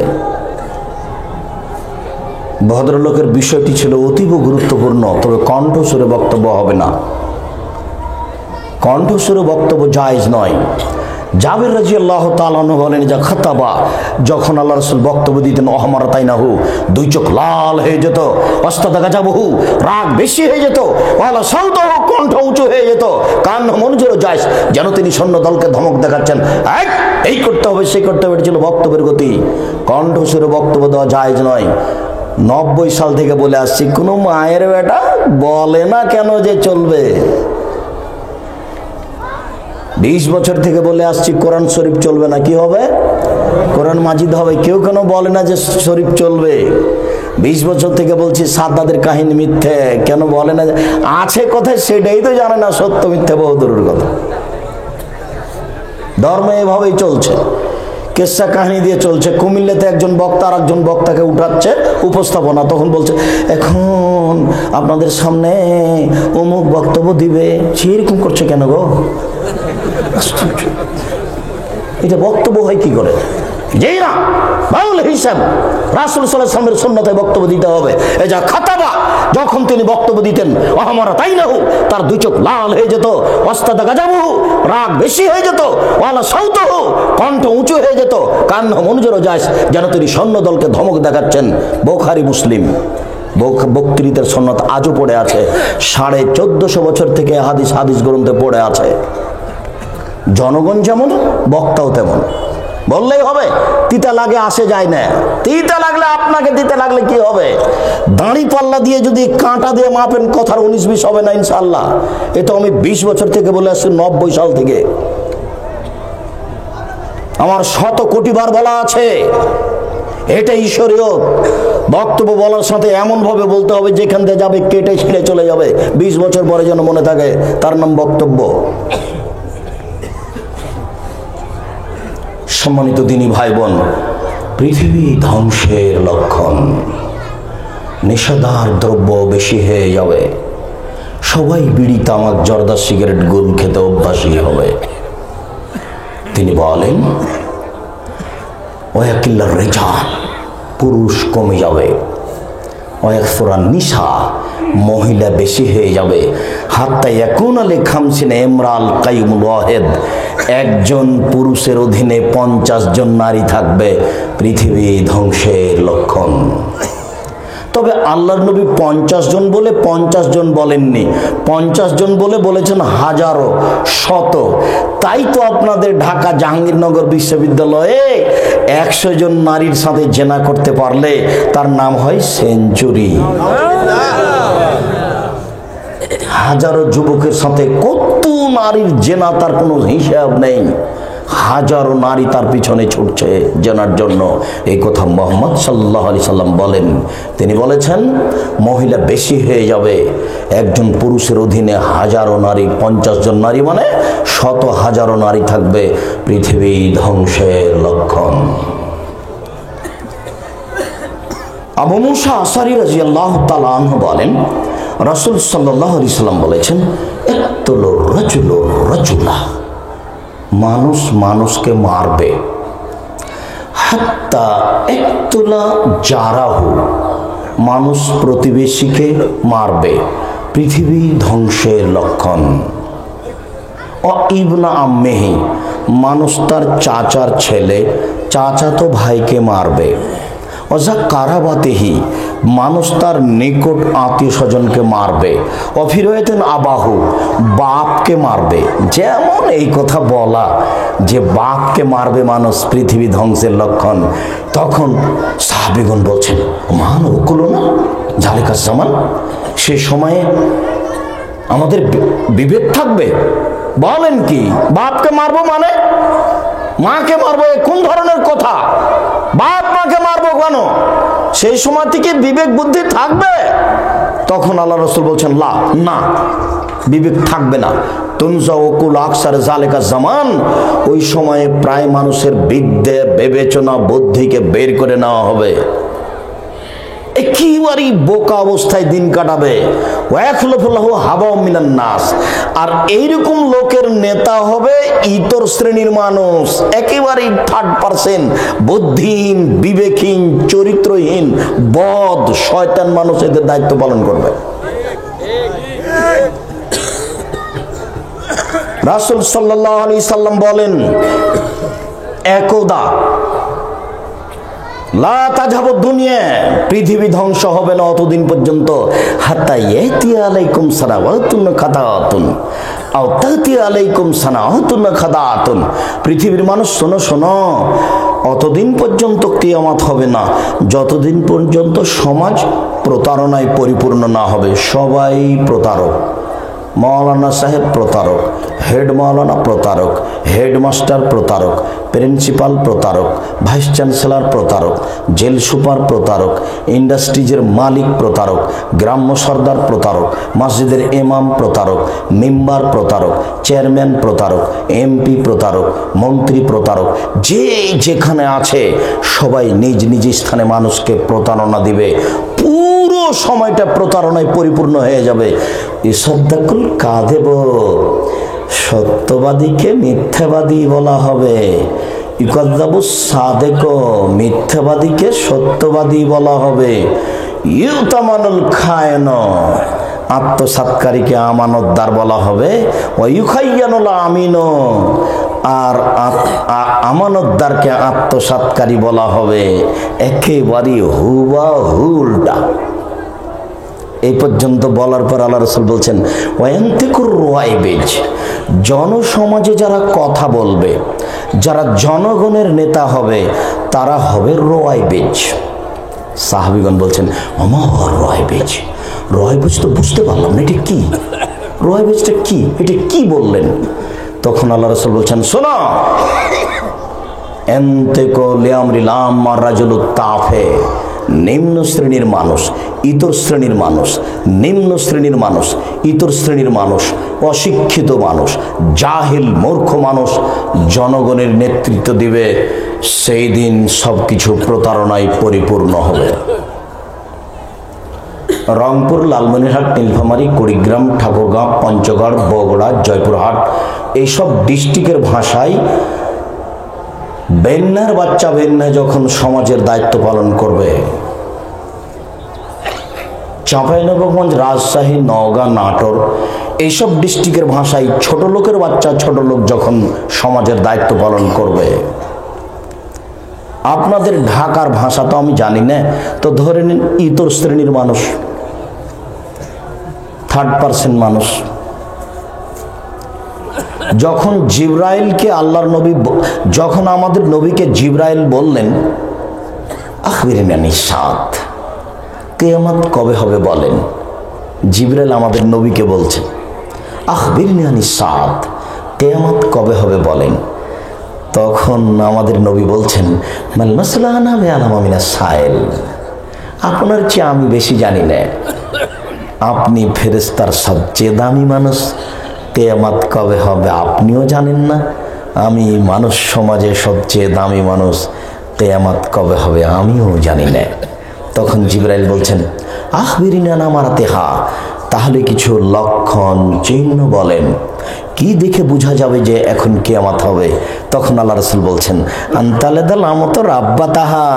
ভদ্রলোকের বিষয়টি ছিল অতীব গুরুত্বপূর্ণ, তবে কণ্ঠস্বরে বক্তব্য হবে না। কণ্ঠস্বরে বক্তব্য জায়েজ নয়। জাবের রাদিয়াল্লাহু তাআলা আনহু বলেন, যা খাতাবা, যখন আল্লাহ রাসূল বক্তব্য দিতেন, অহমারাতাইনাহু, 2 চোখ লাল হয়ে যেত, ওয়াস্তাদা গাজাবহু, রাগ বেশি হয়ে যেত, ওয়ালা সাউতাহু, কণ্ঠ উঁচু হয়ে যেত, কান মনজুর জায়েজ, যেন তিনি সৈন্য দলকে ধমক দেখাচ্ছেন, এই করতে হবে সেই করতে হবে। এটা ছিল বক্তব্যের গতি। কণ্ঠস্বরে বক্তব্য দেওয়া জায়েজ নয়। 90 সাল থেকে বলে আসছি, কোনো মায়ের বেটা বলে না কেন যে চলবে। 20 বছর থেকে বলে আসছি, কোরআন শরীফ চলবে না, কি হবে? কোরআন মাজিদ হবে। কেউ কেন বলে না যে শরীফ চলবে। 20 বছর থেকে বলছি সাদ্দাদের কাহিনী মিথ্যে, কেন বলে না? আছে কোথায় সেটাই তো জানে না, সত্য মিথ্যে বহুদূরের কথা। ধর্ম এভাবেই চলছে, কেসা কাহিনী দিয়ে চলছে। কুমিল্লাতে একজন বক্তা আর একজন বক্তাকে উঠাচ্ছে উপস্থাপনা, তখন বলছে এখন আপনাদের সামনে অমুক বক্তব্য দিবে। সেরকম করছে কেন গো? এটা বক্তব্য হয় কি করে? যেই না বাউল হিসাব রাসূল সাল্লাল্লাহু আলাইহি ওয়াসাল্লামের সুন্নতে বক্তব্য দিতে হবে। এই যা খাতাবা, যখন তিনি বক্তব্য দিতেন, ওয়াহমারা তাইনাহু, তার 2 চোখ লাল হয়ে যেত, ওয়াস্তাদা গাজাবহু, রাগ বেশি হয়ে যেত, ওয়ালা সাউতাহু, কণ্ঠ উঁচু হয়ে যেত, কান মনজুর জায়েজ, যেন তিনি সৈন্য দলকে ধমক দেখাচ্ছেন। বুখারী মুসলিম। বক্তৃতার সুন্নাত আজও পড়ে আছে, 1450 বছর থেকে হাদিস গ্রন্থে পড়ে আছে। জনগণ যেমন, বক্তাও তেমন। বললেই হবে? তিতা লাগে আসে যায় না। তিতা লাগলে আপনাকে তিতা লাগলে কি হবে? দাঁড়ি পাল্লা দিয়ে যদি কাঁটা দিয়ে মাপেন কথার 19-20 হবে না ইনশাআল্লাহ। এটা আমি 20 বছর থেকে বলে আসছি, 90 সাল থেকে আমার 100 কোটি বার বলা আছে। এটা ঈশ্বরীয় বক্তব্য বলার সাথে এমন ভাবে বলতে হবে যেখান থেকে যাবে কেটে ছিঁড়ে চলে যাবে, 20 বছর পরে যেন মনে থাকে, তার নাম বক্তব্য। সম্মানিত দিনী ভাই বোন, পৃথিবী ধ্বংসের লক্ষণ। নেশাদার দ্রব্য বেশি হয়ে যাবে, সবাই বিড়ি তামাক জর্দা সিগারেট গুল খেতে অভ্যাসী হবে। তিনি বলেন ওয়াকিল্লার রিজাল, পুরুষ কমে যাবে। ওয়াকসুরান নিসা, মহিলা বেশি হয়ে যাবে। হাত্তা ইয়াকুনা লিখামসিনা ইমরাল কাইমুল ওয়াহিদ, একজন পুরুষের অধীনে 50 জন নারী থাকবে। পৃথিবী ধ্বংসের লক্ষণ। তবে আল্লাহর নবী 50 জন বলে 50 জন বলেননি, 50 জন বলে বলেছেন হাজারো, শত। তাই তো আপনাদের ঢাকা জাহাঙ্গীরনগর বিশ্ববিদ্যালয়ে 100 জন নারীর সাথে জেনা করতে পারলে তার নাম হয় সেঞ্চুরি। হাজারো যুবকের সাথে কত নারীর জেনা, তার কোনো হিসাব নেই। হাজারো নারী তার পিছনে ছুটছে জেনার জন্য। এই কথা মুহাম্মদ সাল্লাল্লাহু আলাইহি সাল্লাম বলেন। তিনি বলেছেন মহিলা বেশি হয়ে যাবে, একজন পুরুষের অধীনে হাজারো নারী, 50 জন নারী মানে শত হাজারো নারী থাকবে। পৃথিবী ধ্বংসের লক্ষণ। আবু মুসা আশআরী রাদিয়াল্লাহু তাআলা আনহু বলেন রাসূল সাল্লাল্লাহু আলাইহি সাল্লাম বলেছেন ইকতুলুর রাজুলু রাজুলা, মানুষ মানুষকে মারবে। হাত্তা ইকতুলা জারাহু, মানুষ প্রতিবেশীকে মারবে। পৃথিবী ধ্বংসের লক্ষণ। ও ইবনা আম্মেহি, মানুষ তার চাচার ছেলে, চাচাতো ভাইকে মারবে। অজা কারাবাতেহি, মানুষ তার নিকট আত্মীয় স্বজনকে মারবে। অফিরয়েতেন আবাহু, বাপকে মারবে। যেমন এই কথা বলা যে বাপকে মারবে মানুষ, পৃথিবী ধ্বংসের লক্ষণ। তখন সাহাবীগণ বলছেন মান ওকুলো না জালিকা জামান, সে সময়ে আমাদের বিবেক থাকবে? বলেন কি, বাপকে মারবো মানে মাকে মারবো, কোন ধরনের কথা? বাপ মাকে মারবো কেন? সেই সময় থেকে বিবেক বুদ্ধি থাকবে? তখন আল্লাহ রাসূল বলছেন লা, না, বিবেক থাকবে না। তুনজা ওকুল আকসার জালেকা জামান, ওই সময়ে প্রায় মানুষের বিদ্যে বিবেচনা বুদ্ধিকে বের করে নেওয়া হবে। একেবারেই বোকা অবস্থায় দিন কাটাবে। আর এইরকম লোকের নেতা হবে ইতর শ্রেণীর মানুষ, একেবারেই 3rd%, বুদ্ধিহীন, বিবেকহীন, চরিত্রহীন, বদ, শয়তান মানুষ এদের দায়িত্ব পালন করবে। রাসূল সাল্লাল্লাহু আলাইহি সাল্লাম বলেন একদা লা তাযহাবু দুনিয়া, পৃথিবী ধ্বংস হবে না অতদিন পর্যন্ত। হাত্তা ইয়াতি আলাইকুম সানাওয়াতুন খাদাতুন আও তাতি আলাইকুম সানাওয়াতুন খাদাতুন, পৃথিবীর মানুষ শোনো শোনো, অতদিন পর্যন্ত কিয়ামত হবে না যতদিন পর্যন্ত সমাজ প্রতারণায় পরিপূর্ণ না হবে। সবাই প্রতারক, মৌলানা সাহেব প্রতারক, হেড মৌলানা প্রতারক, হেডমাস্টার প্রতারক, প্রিন্সিপাল প্রতারক, ভাইস চ্যান্সেলর প্রতারক, জেল সুপার প্রতারক, ইন্ডাস্ট্রিজের মালিক প্রতারক, গ্রাম্য সর্দার প্রতারক, মসজিদের ইমাম প্রতারক, মেম্বার প্রতারক, চেয়ারম্যান প্রতারক, এমপি প্রতারক, মন্ত্রী প্রতারক। যে যেখানে আছে সবাই নিজ নিজ স্থানে মানুষকে প্রতারণা দিবে। পুরো সময়টা প্রতারণায় পরিপূর্ণ হয়ে যাবে। ইসাদ্দাকুল কাযিব, সত্যবাদীকে মিথ্যাবাদী বলা হবে। ইকাযযাবু সাদিক, মিথ্যাবাদীকে সত্যবাদী বলা হবে। ইউতামানুল খায়ন, আত্মসাৎকারীকে আমানতদার বলা হবে। ওয়া ইউখায়্যানুল আমিন, আর আমানতদারকে আত্মসাৎকারী বলা হবে। একেবারে হুবহু উল্টা। এই পর্যন্ত বলার পর আল্লাহ রাসূল বলছেন ওয়ান্তিকুর রাইবেজ, জনসমাজে যারা কথা বলবে, যারা জনগণের নেতা হবে তারা হবে রয়বেজ। সাহাবীগণ বলছেন আমার রয়বেজ, রয়বেজ তো বুঝতে পারলাম না এটা কি, রয়বেজটা কি, এটা কি বললেন? তখন আল্লাহ রাসূল বলছেন শোনো, এনতেকো লিআমরিল আম্মার রাজুলুত তাফে, নিম্ন শ্রেণীর মানুষ, ইতর শ্রেণীর মানুষ, নিম্ন শ্রেণীর মানুষ, ইতর শ্রেণীর মানুষ, অশিক্ষিত মানুষ, জাহিল মূর্খ মানুষ জনগণের নেতৃত্ব দিবে, সেই দিন সবকিছু প্রতারণায় পরিপূর্ণ হবে। রংপুর, লালমনিরহাট, নীলফামারী, কুড়িগ্রাম, ঠাকুরগাঁও, পঞ্চগড়, বগুড়া, জয়পুরহাট এইসব ডিস্ট্রিক্টের ভাষায় বেন্যার বাচ্চা বেন্যা যখন সমাজের দায়িত্ব পালন করবে, চাঁপাইনবাবগঞ্জ, রাজশাহী, নওগাঁ, নাটোর এইসব ডিস্ট্রিক্টের ভাষায় ছোট লোকের বাচ্চা ছোট লোক যখন সমাজের দায়িত্ব পালন করবে, আপনাদের ঢাকার ভাষা তো আমি জানি না, তো ধরে নিন ইতর শ্রেণীর মানুষ, থার্ড পার্সন মানুষ, যখন জিবরাইলকে আল্লাহর নবী, যখন আমাদের নবীকে জিবরাইল বললেন আখবিরনি আনিস সাত, কিয়ামত কবে হবে বলেন, জিবরাইল আমাদের নবীকে বলছেন আখবিরনি আনিস সাত, কিয়ামত কবে হবে বলেন। তখন আমাদের নবী বলছেন মাল মাসলা আনা বিআলামা মিনাস সাইল, আপনার চেয়ে আমি বেশি জানি না, আপনি ফেরেশতার সবচেয়ে দামি মানুষ, কিয়ামত কবে হবে আপনিও জানেন না, আমি মানুষ সমাজে সবচেয়ে দামি মানুষ, কিয়ামত কবে হবে আমিও জানি না। তখন জিবরাইল বলছেন আখবিরনি আন আমারাতিহা, তাহলে কিছু লক্ষণ চিহ্ন বলেন, কি দেখে বোঝা যাবে যে এখন কিয়ামত হবে? তখন আল্লাহ রাসূল বলছেন আনতালাদাল আমত রাব্বাতাহা,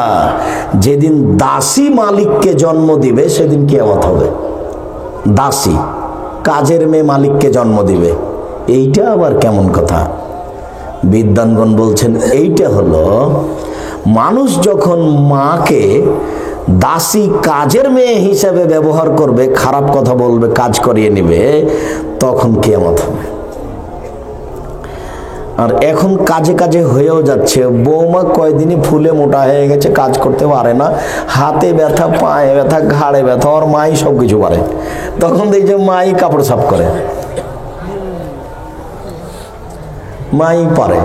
যেদিন দাসী মালিককে জন্ম দিবে সেদিন কিয়ামত হবে। দাসী কাজের মেয়ে মালিককে জন্ম দিবে, এইটা আবার কেমন কথা? বিদ্বানগণ বলছেন এইটা হলো মানুষ যখন মাকে দাসী কাজের মেয়ে হিসেবে ব্যবহার করবে, খারাপ কথা বলবে, কাজ করিয়ে নেবে, তখন কিয়ামত হবে। আর এখন কাজে কাজে হয়েও যাচ্ছে, বৌমা কয়দিনই ফুলে মোটা হয়ে গেছে, কাজ করতে পারে না, হাতে ব্যথা, পায়ে ব্যথা, ঘাড়ে ব্যথা, ওর মাই সব কিছু পারে, তখন দেখি যে মাই কাপড় সাফ করে, মাই পারে।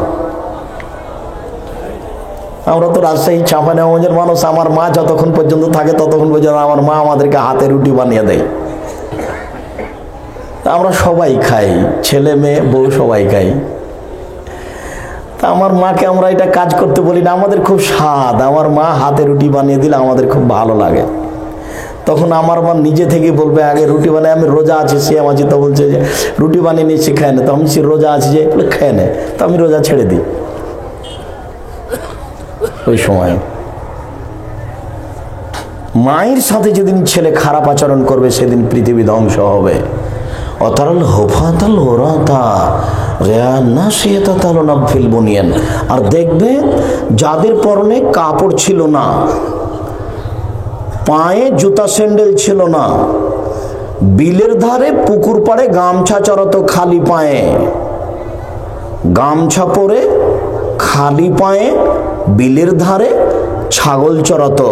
আমরা তো রাজশাহী চাঁপাইনবাবগঞ্জের মানুষ, আমার মা যতক্ষণ পর্যন্ত থাকে ততক্ষণ পর্যন্ত আমার মা আমাদেরকে হাতে রুটি বানিয়ে দেয়, আমরা সবাই খাই, ছেলে মেয়ে বউ সবাই খাই। তা আমার মাকে আমরা এটা কাজ করতে বলি না, আমাদের খুব স্বাদ, আমার মা হাতে রুটি বানিয়ে দিলে আমাদের খুব ভালো লাগে। তখন আমার মা নিজে থেকে বলবে আগে রুটি বানিয়ে, আমি রোজা আছি, সিয়াম আছি, তো বলছে যে রুটি বানিয়ে নিচ্ছি খায় না, তো আমি রোজা আছি যে খেয়ে নেয়, তো আমি রোজা ছেড়ে দিই। ওই সময় মায়ের সাথে যেদিন ছেলে খারাপ আচরণ করবে সেদিন পৃথিবী ধ্বংস হবে। অতারাল হোফাতাল ওরাতা রেয়ান্না সিয়াতাতাল নাফিল বুনিয়ান, আর দেখবে যাদের পরনে কাপড় ছিল না, পায়ে জুতা স্যান্ডেল ছিল না, বিলের ধারে পুকুর পাড়ে গামছা চড়াতো খালি পায়ে, গামছা পরে খালি পায়ে বিলের ধারে ছাগল চড়াতো,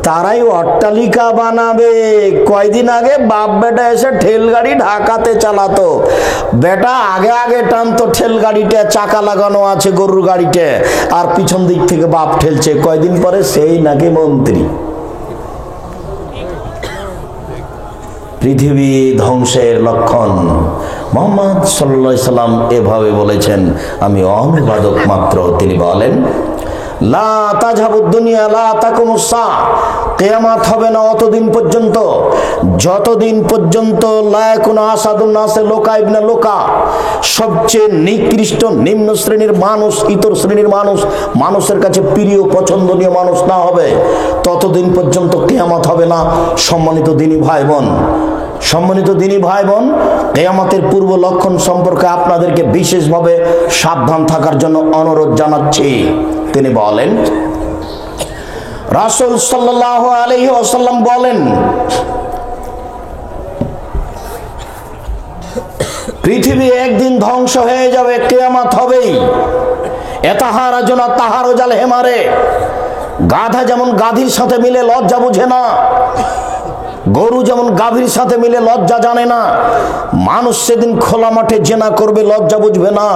তারাই অট্টালিকা বানাবে। কয়দিন আগে বাপ বেটা এসে ঠেল গাড়ি ঢাকাতে চালাতো, বেটা আগে আগে টানতো ঠেল গাড়িটা, চাকা লাগানো আছে গরুর গাড়িতে, আর পিছন দিক থেকে বাপ ঠেলছে, কয়দিন পরে সেই নাকি মন্ত্রী। পৃথিবী ধ্বংসের লক্ষণ। মুহাম্মদ সাল্লাল্লাহু আলাইহি সাল্লাম এভাবে বলেছেন, আমি অনুবাদক মাত্র। তিনি বলেন লা তাযহাবুদ দুনিয়া লা তাকুমুস সাআ, কিয়ামত হবে না অতদিন পর্যন্ত যতদিন পর্যন্ত লা ইয়াকুনু আসাদুন নাসে লোকা ইবনে লোকা, সবচেয়ে নিকৃষ্ট নিম্ন শ্রেণীর মানুষ, ইতর শ্রেণীর মানুষ, মানুষের কাছে প্রিয় পছন্দনীয় মানুষ না হবে, ততদিন পর্যন্ত কিয়ামত হবে না। সম্মানিত দিনী ভাই বোন, সম্মানিত দিনী ভাই বোন, কিয়ামতের পূর্ব লক্ষণ সম্পর্কে আপনাদেরকে বিশেষভাবে সাবধান থাকার জন্য অনুরোধ জানাচ্ছি। তিনি বলেন, রাসূল সাল্লাল্লাহু আলাইহি ওয়াসাল্লাম বলেন, পৃথিবী একদিন ধ্বংস হয়ে যাবে, কিয়ামত হবেই। এতাহারা জোনা তাহারো জাল হেমারে, গাধা যেমন গাধীর সাথে মিলে লজ্জা বুঝে না, গরু যেমন গাভীর সাথে মিলে লজ্জা জানে না, মানুষ সেদিন খোলা মাঠে জেনা করবে, লজ্জা বুঝবে না,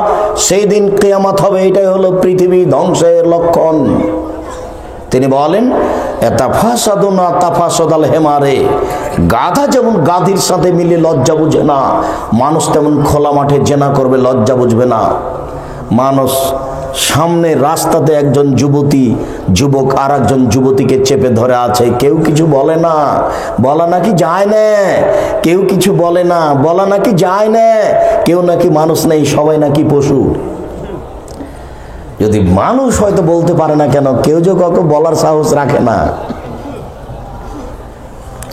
সেই দিন কিয়ামত হবে। এটাই হলো পৃথিবী ধ্বংসের লক্ষণ। তিনি বলেন এতাফাসাদুনা তাফাসাদাল হেমারে, গাধা যেমন গাধীর সাথে মিলে লজ্জা বুঝে না, মানুষ তেমন খোলা মাঠে জেনা করবে, লজ্জা বুঝবে না। মানুষ সামনে রাস্তাতে একজন যুবক আর একজন যুবতীকে চেপে ধরে আছে, কেউ কিছু বলে না, বলা নাকি যায় না, কেউ কিছু বলে না, বলা নাকি যায় না, কেউ নাকি মানুষ নেই, সবাই নাকি পশু। যদি মানুষ হয়তো বলতে পারে না কেন, কেউ যে কাউকে বলার সাহস রাখে না,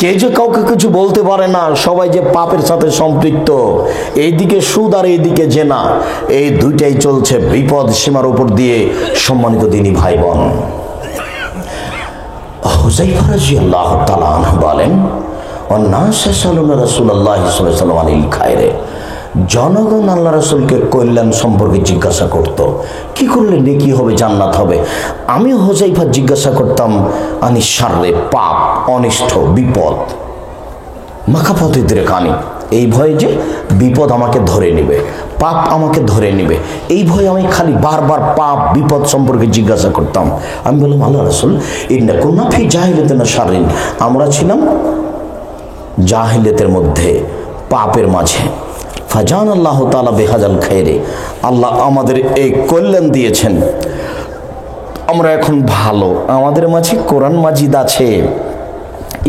কেউ যে কাউকে কিছু বলতে পারে না, সবাই যে পাপের সাথে সম্পৃক্ত, এইদিকে সুদ আর এইদিকে জেনা, এই দুইটাই চলছে বিপদ সীমার উপর দিয়ে। সম্মানিত দিনী ভাই বোন, হুযায়ফা রাদিয়াল্লাহু তাআলা আনহু বলেন ওয়ান্নাস সাল্লাল্লাহু রাসূলুল্লাহ সাল্লাল্লাহু আলাইহি ওয়াসাল্লাম আনিল খায়রে, জনগণ আল্লাহ রাসূলকে কল্যাণ সম্পর্কে জিজ্ঞাসা করত, কি করলে নেকি হবে, জান্নাত হবে। আমি হুযায়ফা জিজ্ঞাসা করতাম আনি শাররে, পাপ, অনিষ্ট, বিপদ, মাখাফতিদের কানি, এই ভয়ে যে বিপদ আমাকে ধরে নেবে, পাপ আমাকে ধরে নেবে, এই ভয়ে আমি খালি বারবার পাপ বিপদ সম্পর্কে জিজ্ঞাসা করতাম। আমি বললাম আল্লাহ রাসূল ইন্না কুন্না ফি জাহিলিয়াতিন শাররিন, আমরা ছিলাম জাহিলিয়াতের মধ্যে, পাপের মাঝে। ফাজান আল্লাহ তাআলা বিহাজাল খায়রে, আল্লাহ আমাদের এই কল্যাণ দিয়েছেন, আমরা এখন ভালো, আমাদের মাঝে কোরআন মাজিদ আছে,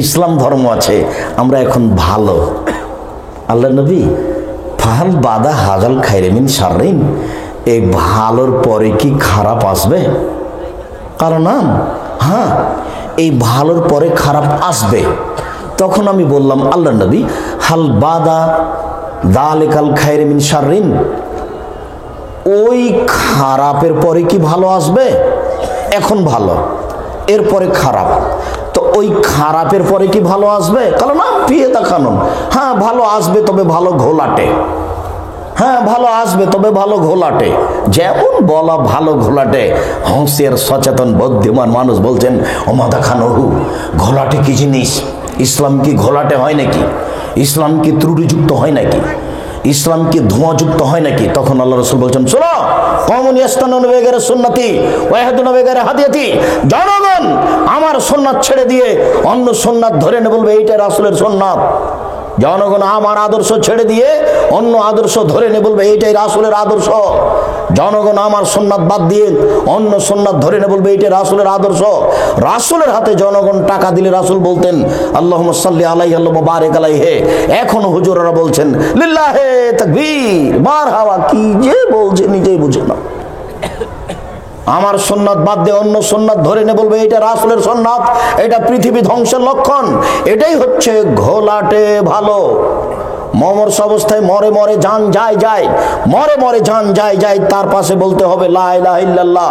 ইসলাম ধর্ম আছে, আমরা এখন ভালো। আল্লাহ নবী ফাহাল বাদা হাজাল খায়রে মিন শাররিন, এই ভালোর পরে কি খারাপ আসবে? কারণ হ্যাঁ, এই ভালোর পরে খারাপ আসবে। তখন আমি বললাম আল্লাহ নবী হাল বাদা দালিকাল খায়রে মিন শাররিন, ওই খারাপের পরে কি ভালো আসবে? এখন ভালো, এরপরে খারাপ, তো ওই খারাপের পরে কি ভালো আসবে? কারণ না পিয়েতা কানুন, হ্যাঁ ভালো আসবে, তবে ভালো ঘোলাটে, হ্যাঁ ভালো আসবে, তবে ভালো ঘোলাটে। যেমন বলা ভালো ঘোলাটে, হুঁশিয়ার সচেতন বুদ্ধিমান মানুষ বলছেন ওমাদা খানহু, ঘোলাটে কি জিনিস? ইসলাম কি ঘোলাটে হয় নাকি? ইসলাম কি ত্রুটিযুক্ত হয় নাকি? ইসলাম কি ধোঁয়াযুক্ত হয় নাকি? তখন আল্লাহ রাসূল বলছেন শোনো, কওমুন ইয়াস্তানুনা বিগাইরি সুন্নতি ওয়া ইয়াহদুনা বিগাইরি হাদিয়াতি, জনগণ আমার সুন্নাত ছেড়ে দিয়ে অন্য সুন্নাত ধরে নে, বলবে এইটা রাসূলের সুন্নাত। জনগণ আমার আদর্শ ছেড়ে দিয়ে অন্য আদর্শ ধরে নে, বলবে এইটাই রাসূলের আদর্শ। জনগণ আমার সুন্নাত বাদ দিয়ে অন্য সুন্নাত ধরে নে, বলবে এইটা রাসূলের আদর্শ। রাসূলের হাতে জনগণ টাকা দিলে রাসূল বলতেন আল্লাহুম্মা সাল্লি আলাইহি ওয়া বারিক আলাইহি, এখন হুজুররা বলছেন লিল্লাহি তাকবীর, মারহাবা, কি যে বলছে নিজেই বুঝে না। আমার সুন্নাত বাদ দিয়ে অন্য সুন্নাত ধরে নে, বলবে এটা রাসূলের সুন্নাত, এটা পৃথিবী ধ্বংসের লক্ষণ। এটাই হচ্ছে ঘোলাটে ভালো। মমর্ষ অবস্থায় মরে মরে জান যায় যায়, মরে মরে জান যায় যায়, তার পাশে বলতে হবে লা ইলাহা ইল্লাল্লাহ।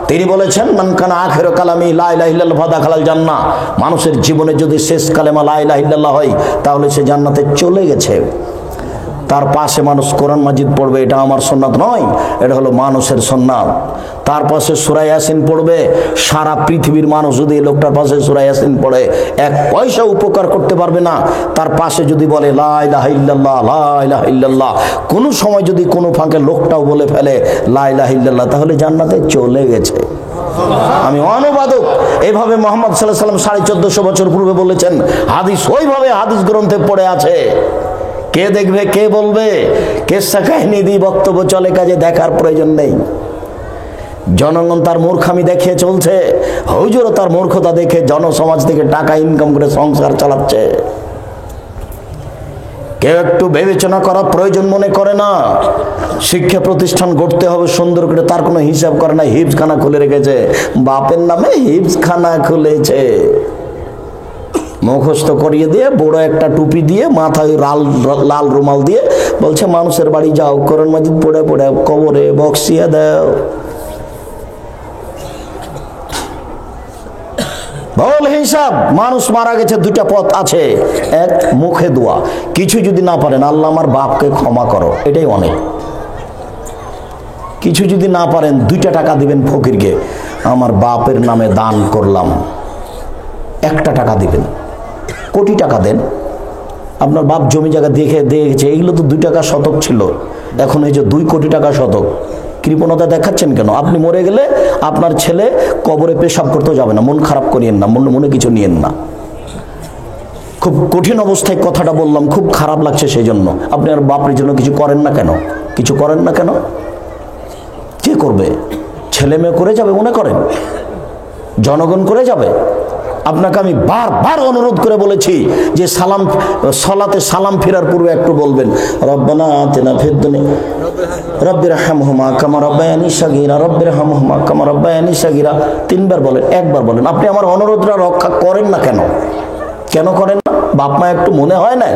তিনি বলেছেন মান কানা আখিরু কালামি লা ইলাহা ইল্লাল্লাহ ফাদাখালাল জান্নাহ, মানুষের জীবনে যদি শেষ কালেমা লা ইলাহা ইল্লাল্লাহ হয় তাহলে সে জান্নাতে চলে গেছে। তার পাশে মানুষ কোরআন মাজিদ পড়বে, এটা আমার সুন্নাত নয়, এটা হলো মানুষের সুন্নাত। তার পাশে সূরা ইয়াসিন পড়বে, সারা পৃথিবীর মানুষ যদি এই লোকটার পাশে সূরা ইয়াসিন পড়ে এক পয়সা উপকার করতে পারবে না। তার পাশে যদি বলে লা ইলাহা ইল্লাল্লাহ, লা ইলাহা ইল্লাল্লাহ, কোনো সময় যদি কোনো ফাঁকে লোকটাও বলে ফেলে লা ইলাহা ইল্লাল্লাহ, তাহলে জান্নাতে চলে গেছে। আমি অনুবাদক, এইভাবে মুহাম্মদ সাল্লাল্লাহু আলাইহি ওয়াসাল্লাম 1450 বছর পূর্বে বলেছেন, হাদিস ওইভাবে হাদিস গ্রন্থে পড়ে আছে। কে দেখবে, কে বলবে? কেসা কাহিনী দিয়ে বক্তব্য চলে, কাজে দেখার প্রয়োজন নেই। জনগণ তার মূর্খামি দেখিয়ে চলছে, হুজুরও তার মূর্খতা দেখে জনসমাজ থেকে টাকা ইনকাম করে সংসার চালাচ্ছে। কেউ একটু বিবেচনা করার প্রয়োজন মনে করে না। শিক্ষা প্রতিষ্ঠান গড়তে হবে সুন্দর করে, তার কোনো হিসাব করে না। হিফজখানা খুলে রেখেছে, বাপের নামে হিফজখানা খুলেছে। মুখস্থ করিয়ে দিয়ে বড় একটা টুপি দিয়ে মাথায় লাল রুমাল দিয়ে বলছে মানুষের বাড়ি যাও, কোরআন মাজিদ পড়ে পড়ে কবরে বক্সিয়ে দাও। বল হিসাব, মানুষ মারা গেছে, দুইটা পথ আছে, এক মুখে দোয়া, কিছু যদি না পারেন আল্লাহ আমার বাপকে ক্ষমা করো, এটাই অনেক। কিছু যদি না পারেন 2টা টাকা দিবেন ফকিরকে, আমার বাপের নামে দান করলাম। 1টা টাকা দিবেন, কোটি টাকা দেন। আপনার বাপ জমি জায়গা দিয়েছে, এইগুলো তো 2 টাকা শতক ছিল, এখন এই যে 2 কোটি টাকা শতক। কৃপণতা দেখাচ্ছেন কেন? আপনি মরে গেলে আপনার ছেলে কবরে পেশাব করতেও যাবে না। মন খারাপ করিয়েন না, মনে কিছু নিয়েন না। খুব কঠিন অবস্থায় কথাটা বললাম, খুব খারাপ লাগছে সেই জন্য। আপনি আর বাপের জন্য কিছু করেন না কেন? কিছু করেন না কেন? কে করবে? ছেলে মেয়ে করে যাবে মনে করেন? জনগণ করে যাবে? আপনাকে আমি বারবার অনুরোধ করে বলেছি যে সলাতে সালাম ফেরার পূর্বে একটু বলবেন রব্বানা আতিনা ফিদ দুনিয়া রব্বির হামহুমা কামা রাব্বায়ানি সাগীরা রব্বির হামহুমা কামা রাব্বায়ানি সাগীরা 3বার বলেন, 1বার বলেন। আপনি আমার অনুরোধটা রক্ষা করেন না কেন? কেন করেন না? বাপ মা একটু মনে হয় না?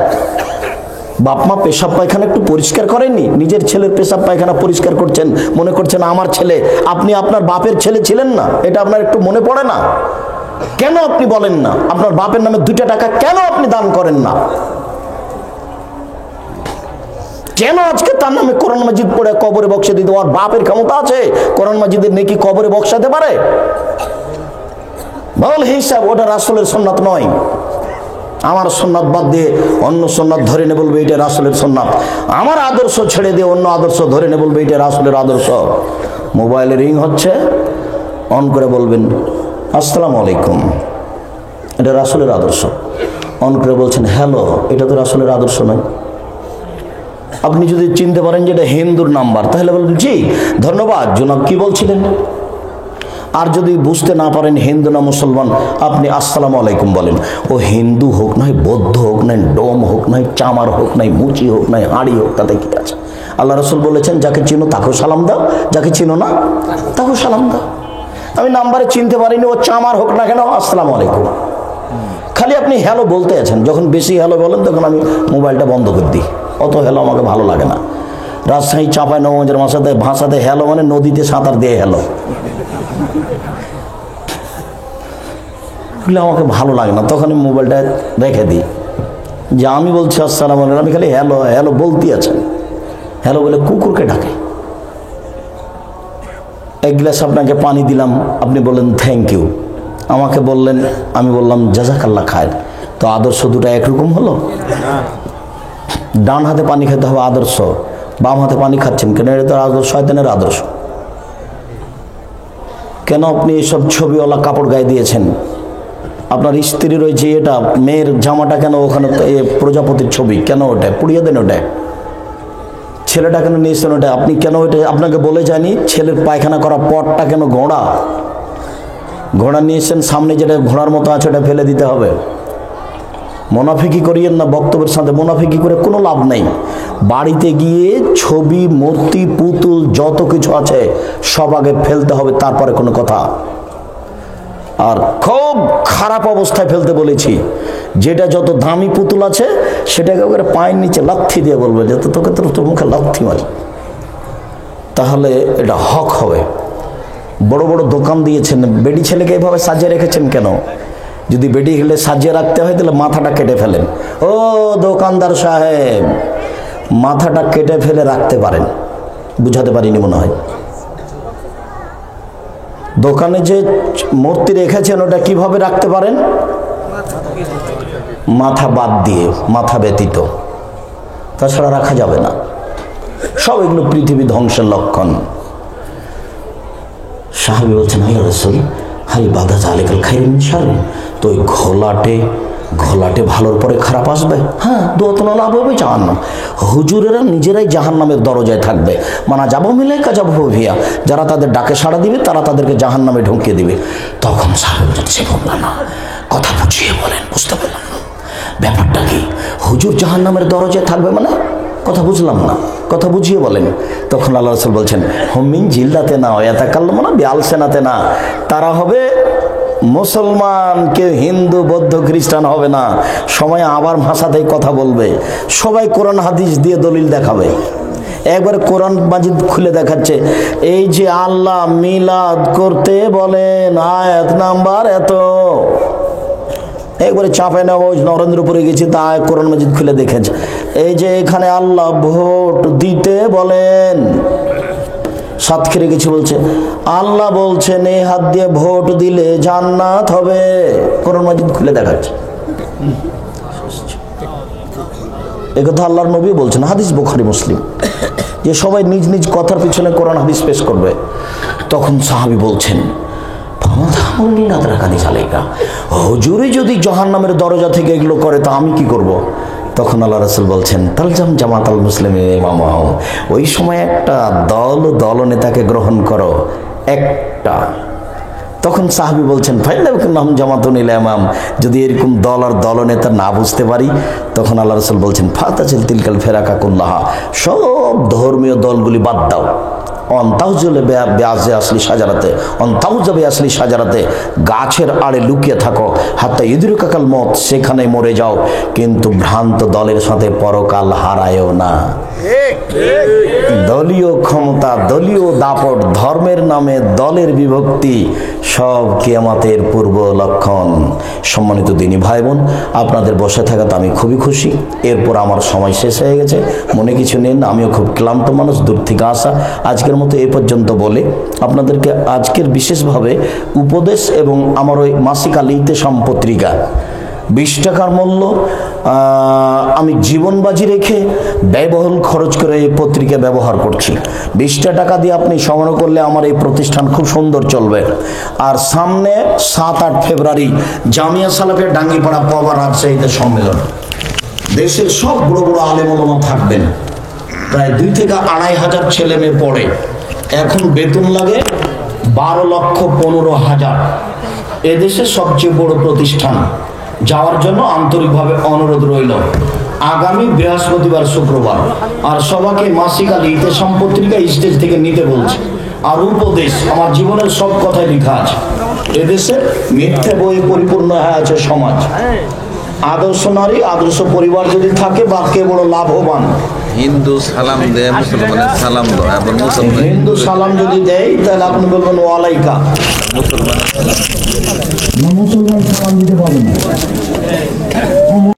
বাপ মা পেশাব পায়খানা একটু পরিষ্কার করেননি? নিজের ছেলের পেশাব পায়খানা পরিষ্কার করছেন, মনে করছেন আমার ছেলে। আপনি আপনার বাপের ছেলে ছিলেন না? এটা আপনার একটু মনে পড়ে না? কেন আপনি বলেন না? আপনার বাপের নামে 2টা টাকা কেন আপনি দান করেন না? কেন আজকে তার নামে কোরআন মাজিদ পড়ে কবরে বক্সা দিতে? ওর বাপের ক্ষমতা আছে কোরআন মাজিদের নেকি কবরে বক্সাতে পারে? বল হিসাব, ওটা রাসূলের সুন্নাত নয়। আমার সুন্নাত বাদ দিয়ে অন্য সুন্নাত ধরে নে বলবে এটা রাসূলের সুন্নাত। আমার আদর্শ ছেড়ে দিয়ে অন্য আদর্শ ধরে নে বলবে এটা রাসূলের আদর্শ। মোবাইলে রিং হচ্ছে, অন করে বলবেন আসসালামু আলাইকুম, এটা রাসূলের আদর্শ। অন করে বলছেন হ্যালো, এটা তো রাসূলের আদর্শ নয়। আপনি যদি চিনতে পারেন যে এটা হিন্দুর নাম্বার, তাহলে বলবেন জি ধন্যবাদ জনাব, কি বলছিলেন? আর যদি বুঝতে না পারেন হিন্দু না মুসলমান, আপনি আসসালামু আলাইকুম বলেন। ও হিন্দু হোক নয়, বৌদ্ধ হোক নয়, ডোম হোক নয়, চামার হোক নয়, মুচি হোক নয়, হাড়ি হোক, তাতে কি আছে? আল্লাহ রাসূল বলেছেন যাকে চিনো তাকেও সালাম দাও, যাকে চিনো না তাকেও সালাম দাও। আমি নাম্বারে চিনতে পারিনি, ও চামার হোক না কেন আসসালামু আলাইকুম। খালি আপনি হ্যালো বলতে আছেন। যখন বেশি হ্যালো বলেন তখন আমি মোবাইলটা বন্ধ করে দিই। অত হ্যালো আমাকে ভালো লাগে না। রাজশাহী চাঁপাইনবাবগঞ্জের ভাষাতে হ্যালো মানে নদীতে সাঁতার দিয়ে হ্যালো, আমাকে ভালো লাগে না। তখন আমি মোবাইলটা রেখে দিই। যে আমি বলছি আসসালামু আলাইকুম, আমি খালি হ্যালো হ্যালো বলতেই আছেন। হ্যালো বলে কুকুরকে ডাকে। 1 গ্লাস আপনাকে পানি দিলাম, আপনি বললেন থ্যাংক ইউ, আমাকে বললেন, আমি বললাম জাযাকাল্লাহ খায়ের। তো আদর্শ দুটো একরকম হলো? ডান হাতে পানি খেতে হবে আদর্শ, বাম হাতে পানি খাচ্ছেন কেন? এটা তো আদর্শ শয়তানের আদর্শ। কেন আপনি এইসব ছবিওয়ালা কাপড় গায়ে দিয়েছেন? আপনার স্ত্রীর ওই যে এটা মেয়ের জামাটা কেন ওখানে প্রজাপতির ছবি কেন? ওটা পুড়িয়ে দেন। ওটা ছেলেটা কেন নিয়েছেন? ওটা আপনি কেন? ওইটা আপনাকে বলে যায়নি? ছেলের পায়খানা করা পটটা কেন ঘোড়া? ঘোড়া নিয়েছেন, সামনে যেটা ঘোড়ার মতো আছে ওটা ফেলে দিতে হবে। মুনাফিকি করিয়েন না বক্তব্যের সাথে। মুনাফিকি করে কোনো লাভ নেই। বাড়িতে গিয়ে ছবি, মূর্তি, পুতুল যত কিছু আছে সব আগে ফেলতে হবে, তারপরে কোনো কথা। আর খুব খারাপ অবস্থায় ফেলতে বলেছি। যেটা যত দামি পুতুল আছে সেটাকে করে পায়ের নিচে লাথি দিয়ে বলবে যে তোকে তোর মুখে লাথি মারি, তাহলে এটা হক হবে। বড় বড় দোকান দিয়েছেন, বেডি ছেলেকে এইভাবে সাজিয়ে রেখেছেন কেন? যদি বেডি হলে সাজিয়ে রাখতে হয় তাহলে মাথাটা কেটে ফেলেন। ও দোকানদার সাহেব, মাথাটা কেটে ফেলে রাখতে পারেন। বুঝাতে পারিনি মনে হয়। দোকানে যে মূর্তি রেখেছেন ওটা কিভাবে রাখতে পারেন? মাথা বাদ দিয়ে, মাথা ব্যতীত, তাছাড়া রাখা যাবে না। সব এগুলো পৃথিবী ধ্বংসের লক্ষণ। সাহাবী বলছেন হে রাসূল হাল বাদা জালিকাল খায়রুন মিন শার, তো ওই ঘোলাটে ভালোর পরে খারাপ আসবে। হ্যাঁ, দোতলা লাভ হবে জাহান্নাম। হুজুরেরা নিজেরাই জাহান্নামের দরজায় থাকবে। মানা যাবো মিলে কাজাবো ভিয়া, যারা তাদের ডাকে সাড়া দিবে তারা তাদেরকে জাহান্নামে ঢুকিয়ে দিবে। তখন সাহাবী বলছে বললাম না, কথা বুঝিয়ে বলেন, বুঝতে পারলাম না ব্যাপারটা কি। হুজুর জাহান্নামের দরজায় থাকবে মানে? কথা বুঝলাম না, কথা বুঝিয়ে বলেন। তখন আল্লাহ রাসূল বলছেন হুমিন জিল্লাতে না ইয়াতাকাল্লামুনা বিআলসিনাতে না, তারা হবে মুসলমান, কেউ হিন্দু বৌদ্ধ খ্রিস্টান হবে না। সময় আবার ভাষাতেই কথা বলবে, সবাই কোরআন হাদিস দিয়ে দলিল দেখাবে। একবার কোরআন মাজিদ খুলে দেখাচ্ছে, এই যে আল্লাহ মিলাদ করতে বলেন আয়াত নাম্বার এত। একবারে চাঁপাইনবাবগঞ্জ নরেন্দ্রপুরে গেছি, তা কোরআন মাজিদ খুলে দেখেছে, এই যে এখানে আল্লাহ ভোট দিতে বলেন সাতক্ষীরে কিছু বলছে, আল্লাহ বলছেন এই হাত দিয়ে ভোট দিলে জান্নাত হবে। কোরআন মাজিদ খুলে দেখাচ্ছে। একথা আল্লাহর নবী বলছেন, হাদিস বুখারী মুসলিম, যে সবাই নিজ নিজ কথার পিছনে কোরআন হাদিস পেশ করবে। তখন সাহাবী বলছেন, হুজুরে যদি জাহান্নামের দরজা থেকে এগুলো করে তা আমি কি করব? তখন আল্লাহ রাসূল বলছেন, তালজাম জামাত আল মুসলিমিন ইমামাহ, ওই সময় একটা দল নেতাকে গ্রহণ করো, একটা। তখন সাহাবী বলছেন, ফাইলাম জামাতুন ইলা ইমাম, যদি এরকম দল আর দলনেতা না বুঝতে পারি, তখন আল্লাহ রাসূল বলছেন, ফাতাজিল তিলকাল ফিরাকা কুল্লাহা, সব ধর্মীয় দলগুলি বাদ দাও। সাজারাতে গাছের আড়ে লুকিয়ে থাকো, হাত্তা ইদরুকাকাল মত, সেখানে মরে যাও, কিন্তু ভ্রান্ত দলের সাথে পরকাল হারায়ও না। দলীয় ক্ষমতা, দলীয় দাপট, ধর্মের নামে দলের বিভক্তি সব কিয়ামতের পূর্ব লক্ষণ। সম্মানিত দিনী ভাই বোন, আপনাদের বসে থাকাতে আমি খুবই খুশি। এরপর আমার সময় শেষ হয়ে গেছে, মনে কিছু নেন, আমিও খুব ক্লান্ত মানুষ, দূর থেকে আসা। আজকের মতো এই পর্যন্ত বলে আপনাদেরকে আজকের বিশেষভাবে উপদেশ এবং আমার ওই মাসিক আল ইতেসাম পত্রিকা 20 টাকার মূল্য, আমি জীবন বাজি রেখে ব্যয়বহুল খরচ করে এই পত্রিকা ব্যবহার করছি। 20টা টাকা দিয়ে আপনি সংগ্রহ করলে আমার এই প্রতিষ্ঠান খুব সুন্দর চলবে। আর সামনে 7-8 ফেব্রুয়ারি জামিয়া সালাফিয়া ডাঙ্গিপাড়া পাওয়া রাজশাহীতে সম্মেলন, দেশের সব বড় বড় আলেম ওলামা থাকবেন। প্রায় 2 থেকে 2.5 হাজার ছেলে মেয়ে পড়ে, এখন বেতন লাগে 12,15,000। এদেশের সবচেয়ে বড় প্রতিষ্ঠান, যাওয়ার জন্য আন্তরিকভাবে অনুরোধ রইল। আগামী বৃহস্পতিবার শুক্রবার। আর সবাইকে মাসিক আল ইতেসাম পত্রিকা স্টেজ থেকে নিতে বলছে। আর উপদেশ আমার জীবনের সব কথাই লেখা আছে। এদেশে মিথ্যে বই পরিপূর্ণ হয়ে আছে সমাজ। আদর্শ নারী, আদর্শ পরিবার যদি থাকে, বাক্যে বড় লাভবান। হিন্দু সালাম দেয়, মুসলমানের সালাম দেয়। আবার হিন্দু সালাম যদি দেয়, তাহলে আপনি বলবেন ওয়ালাইকা। মুসলমান সালাম দিতে পারবেন না।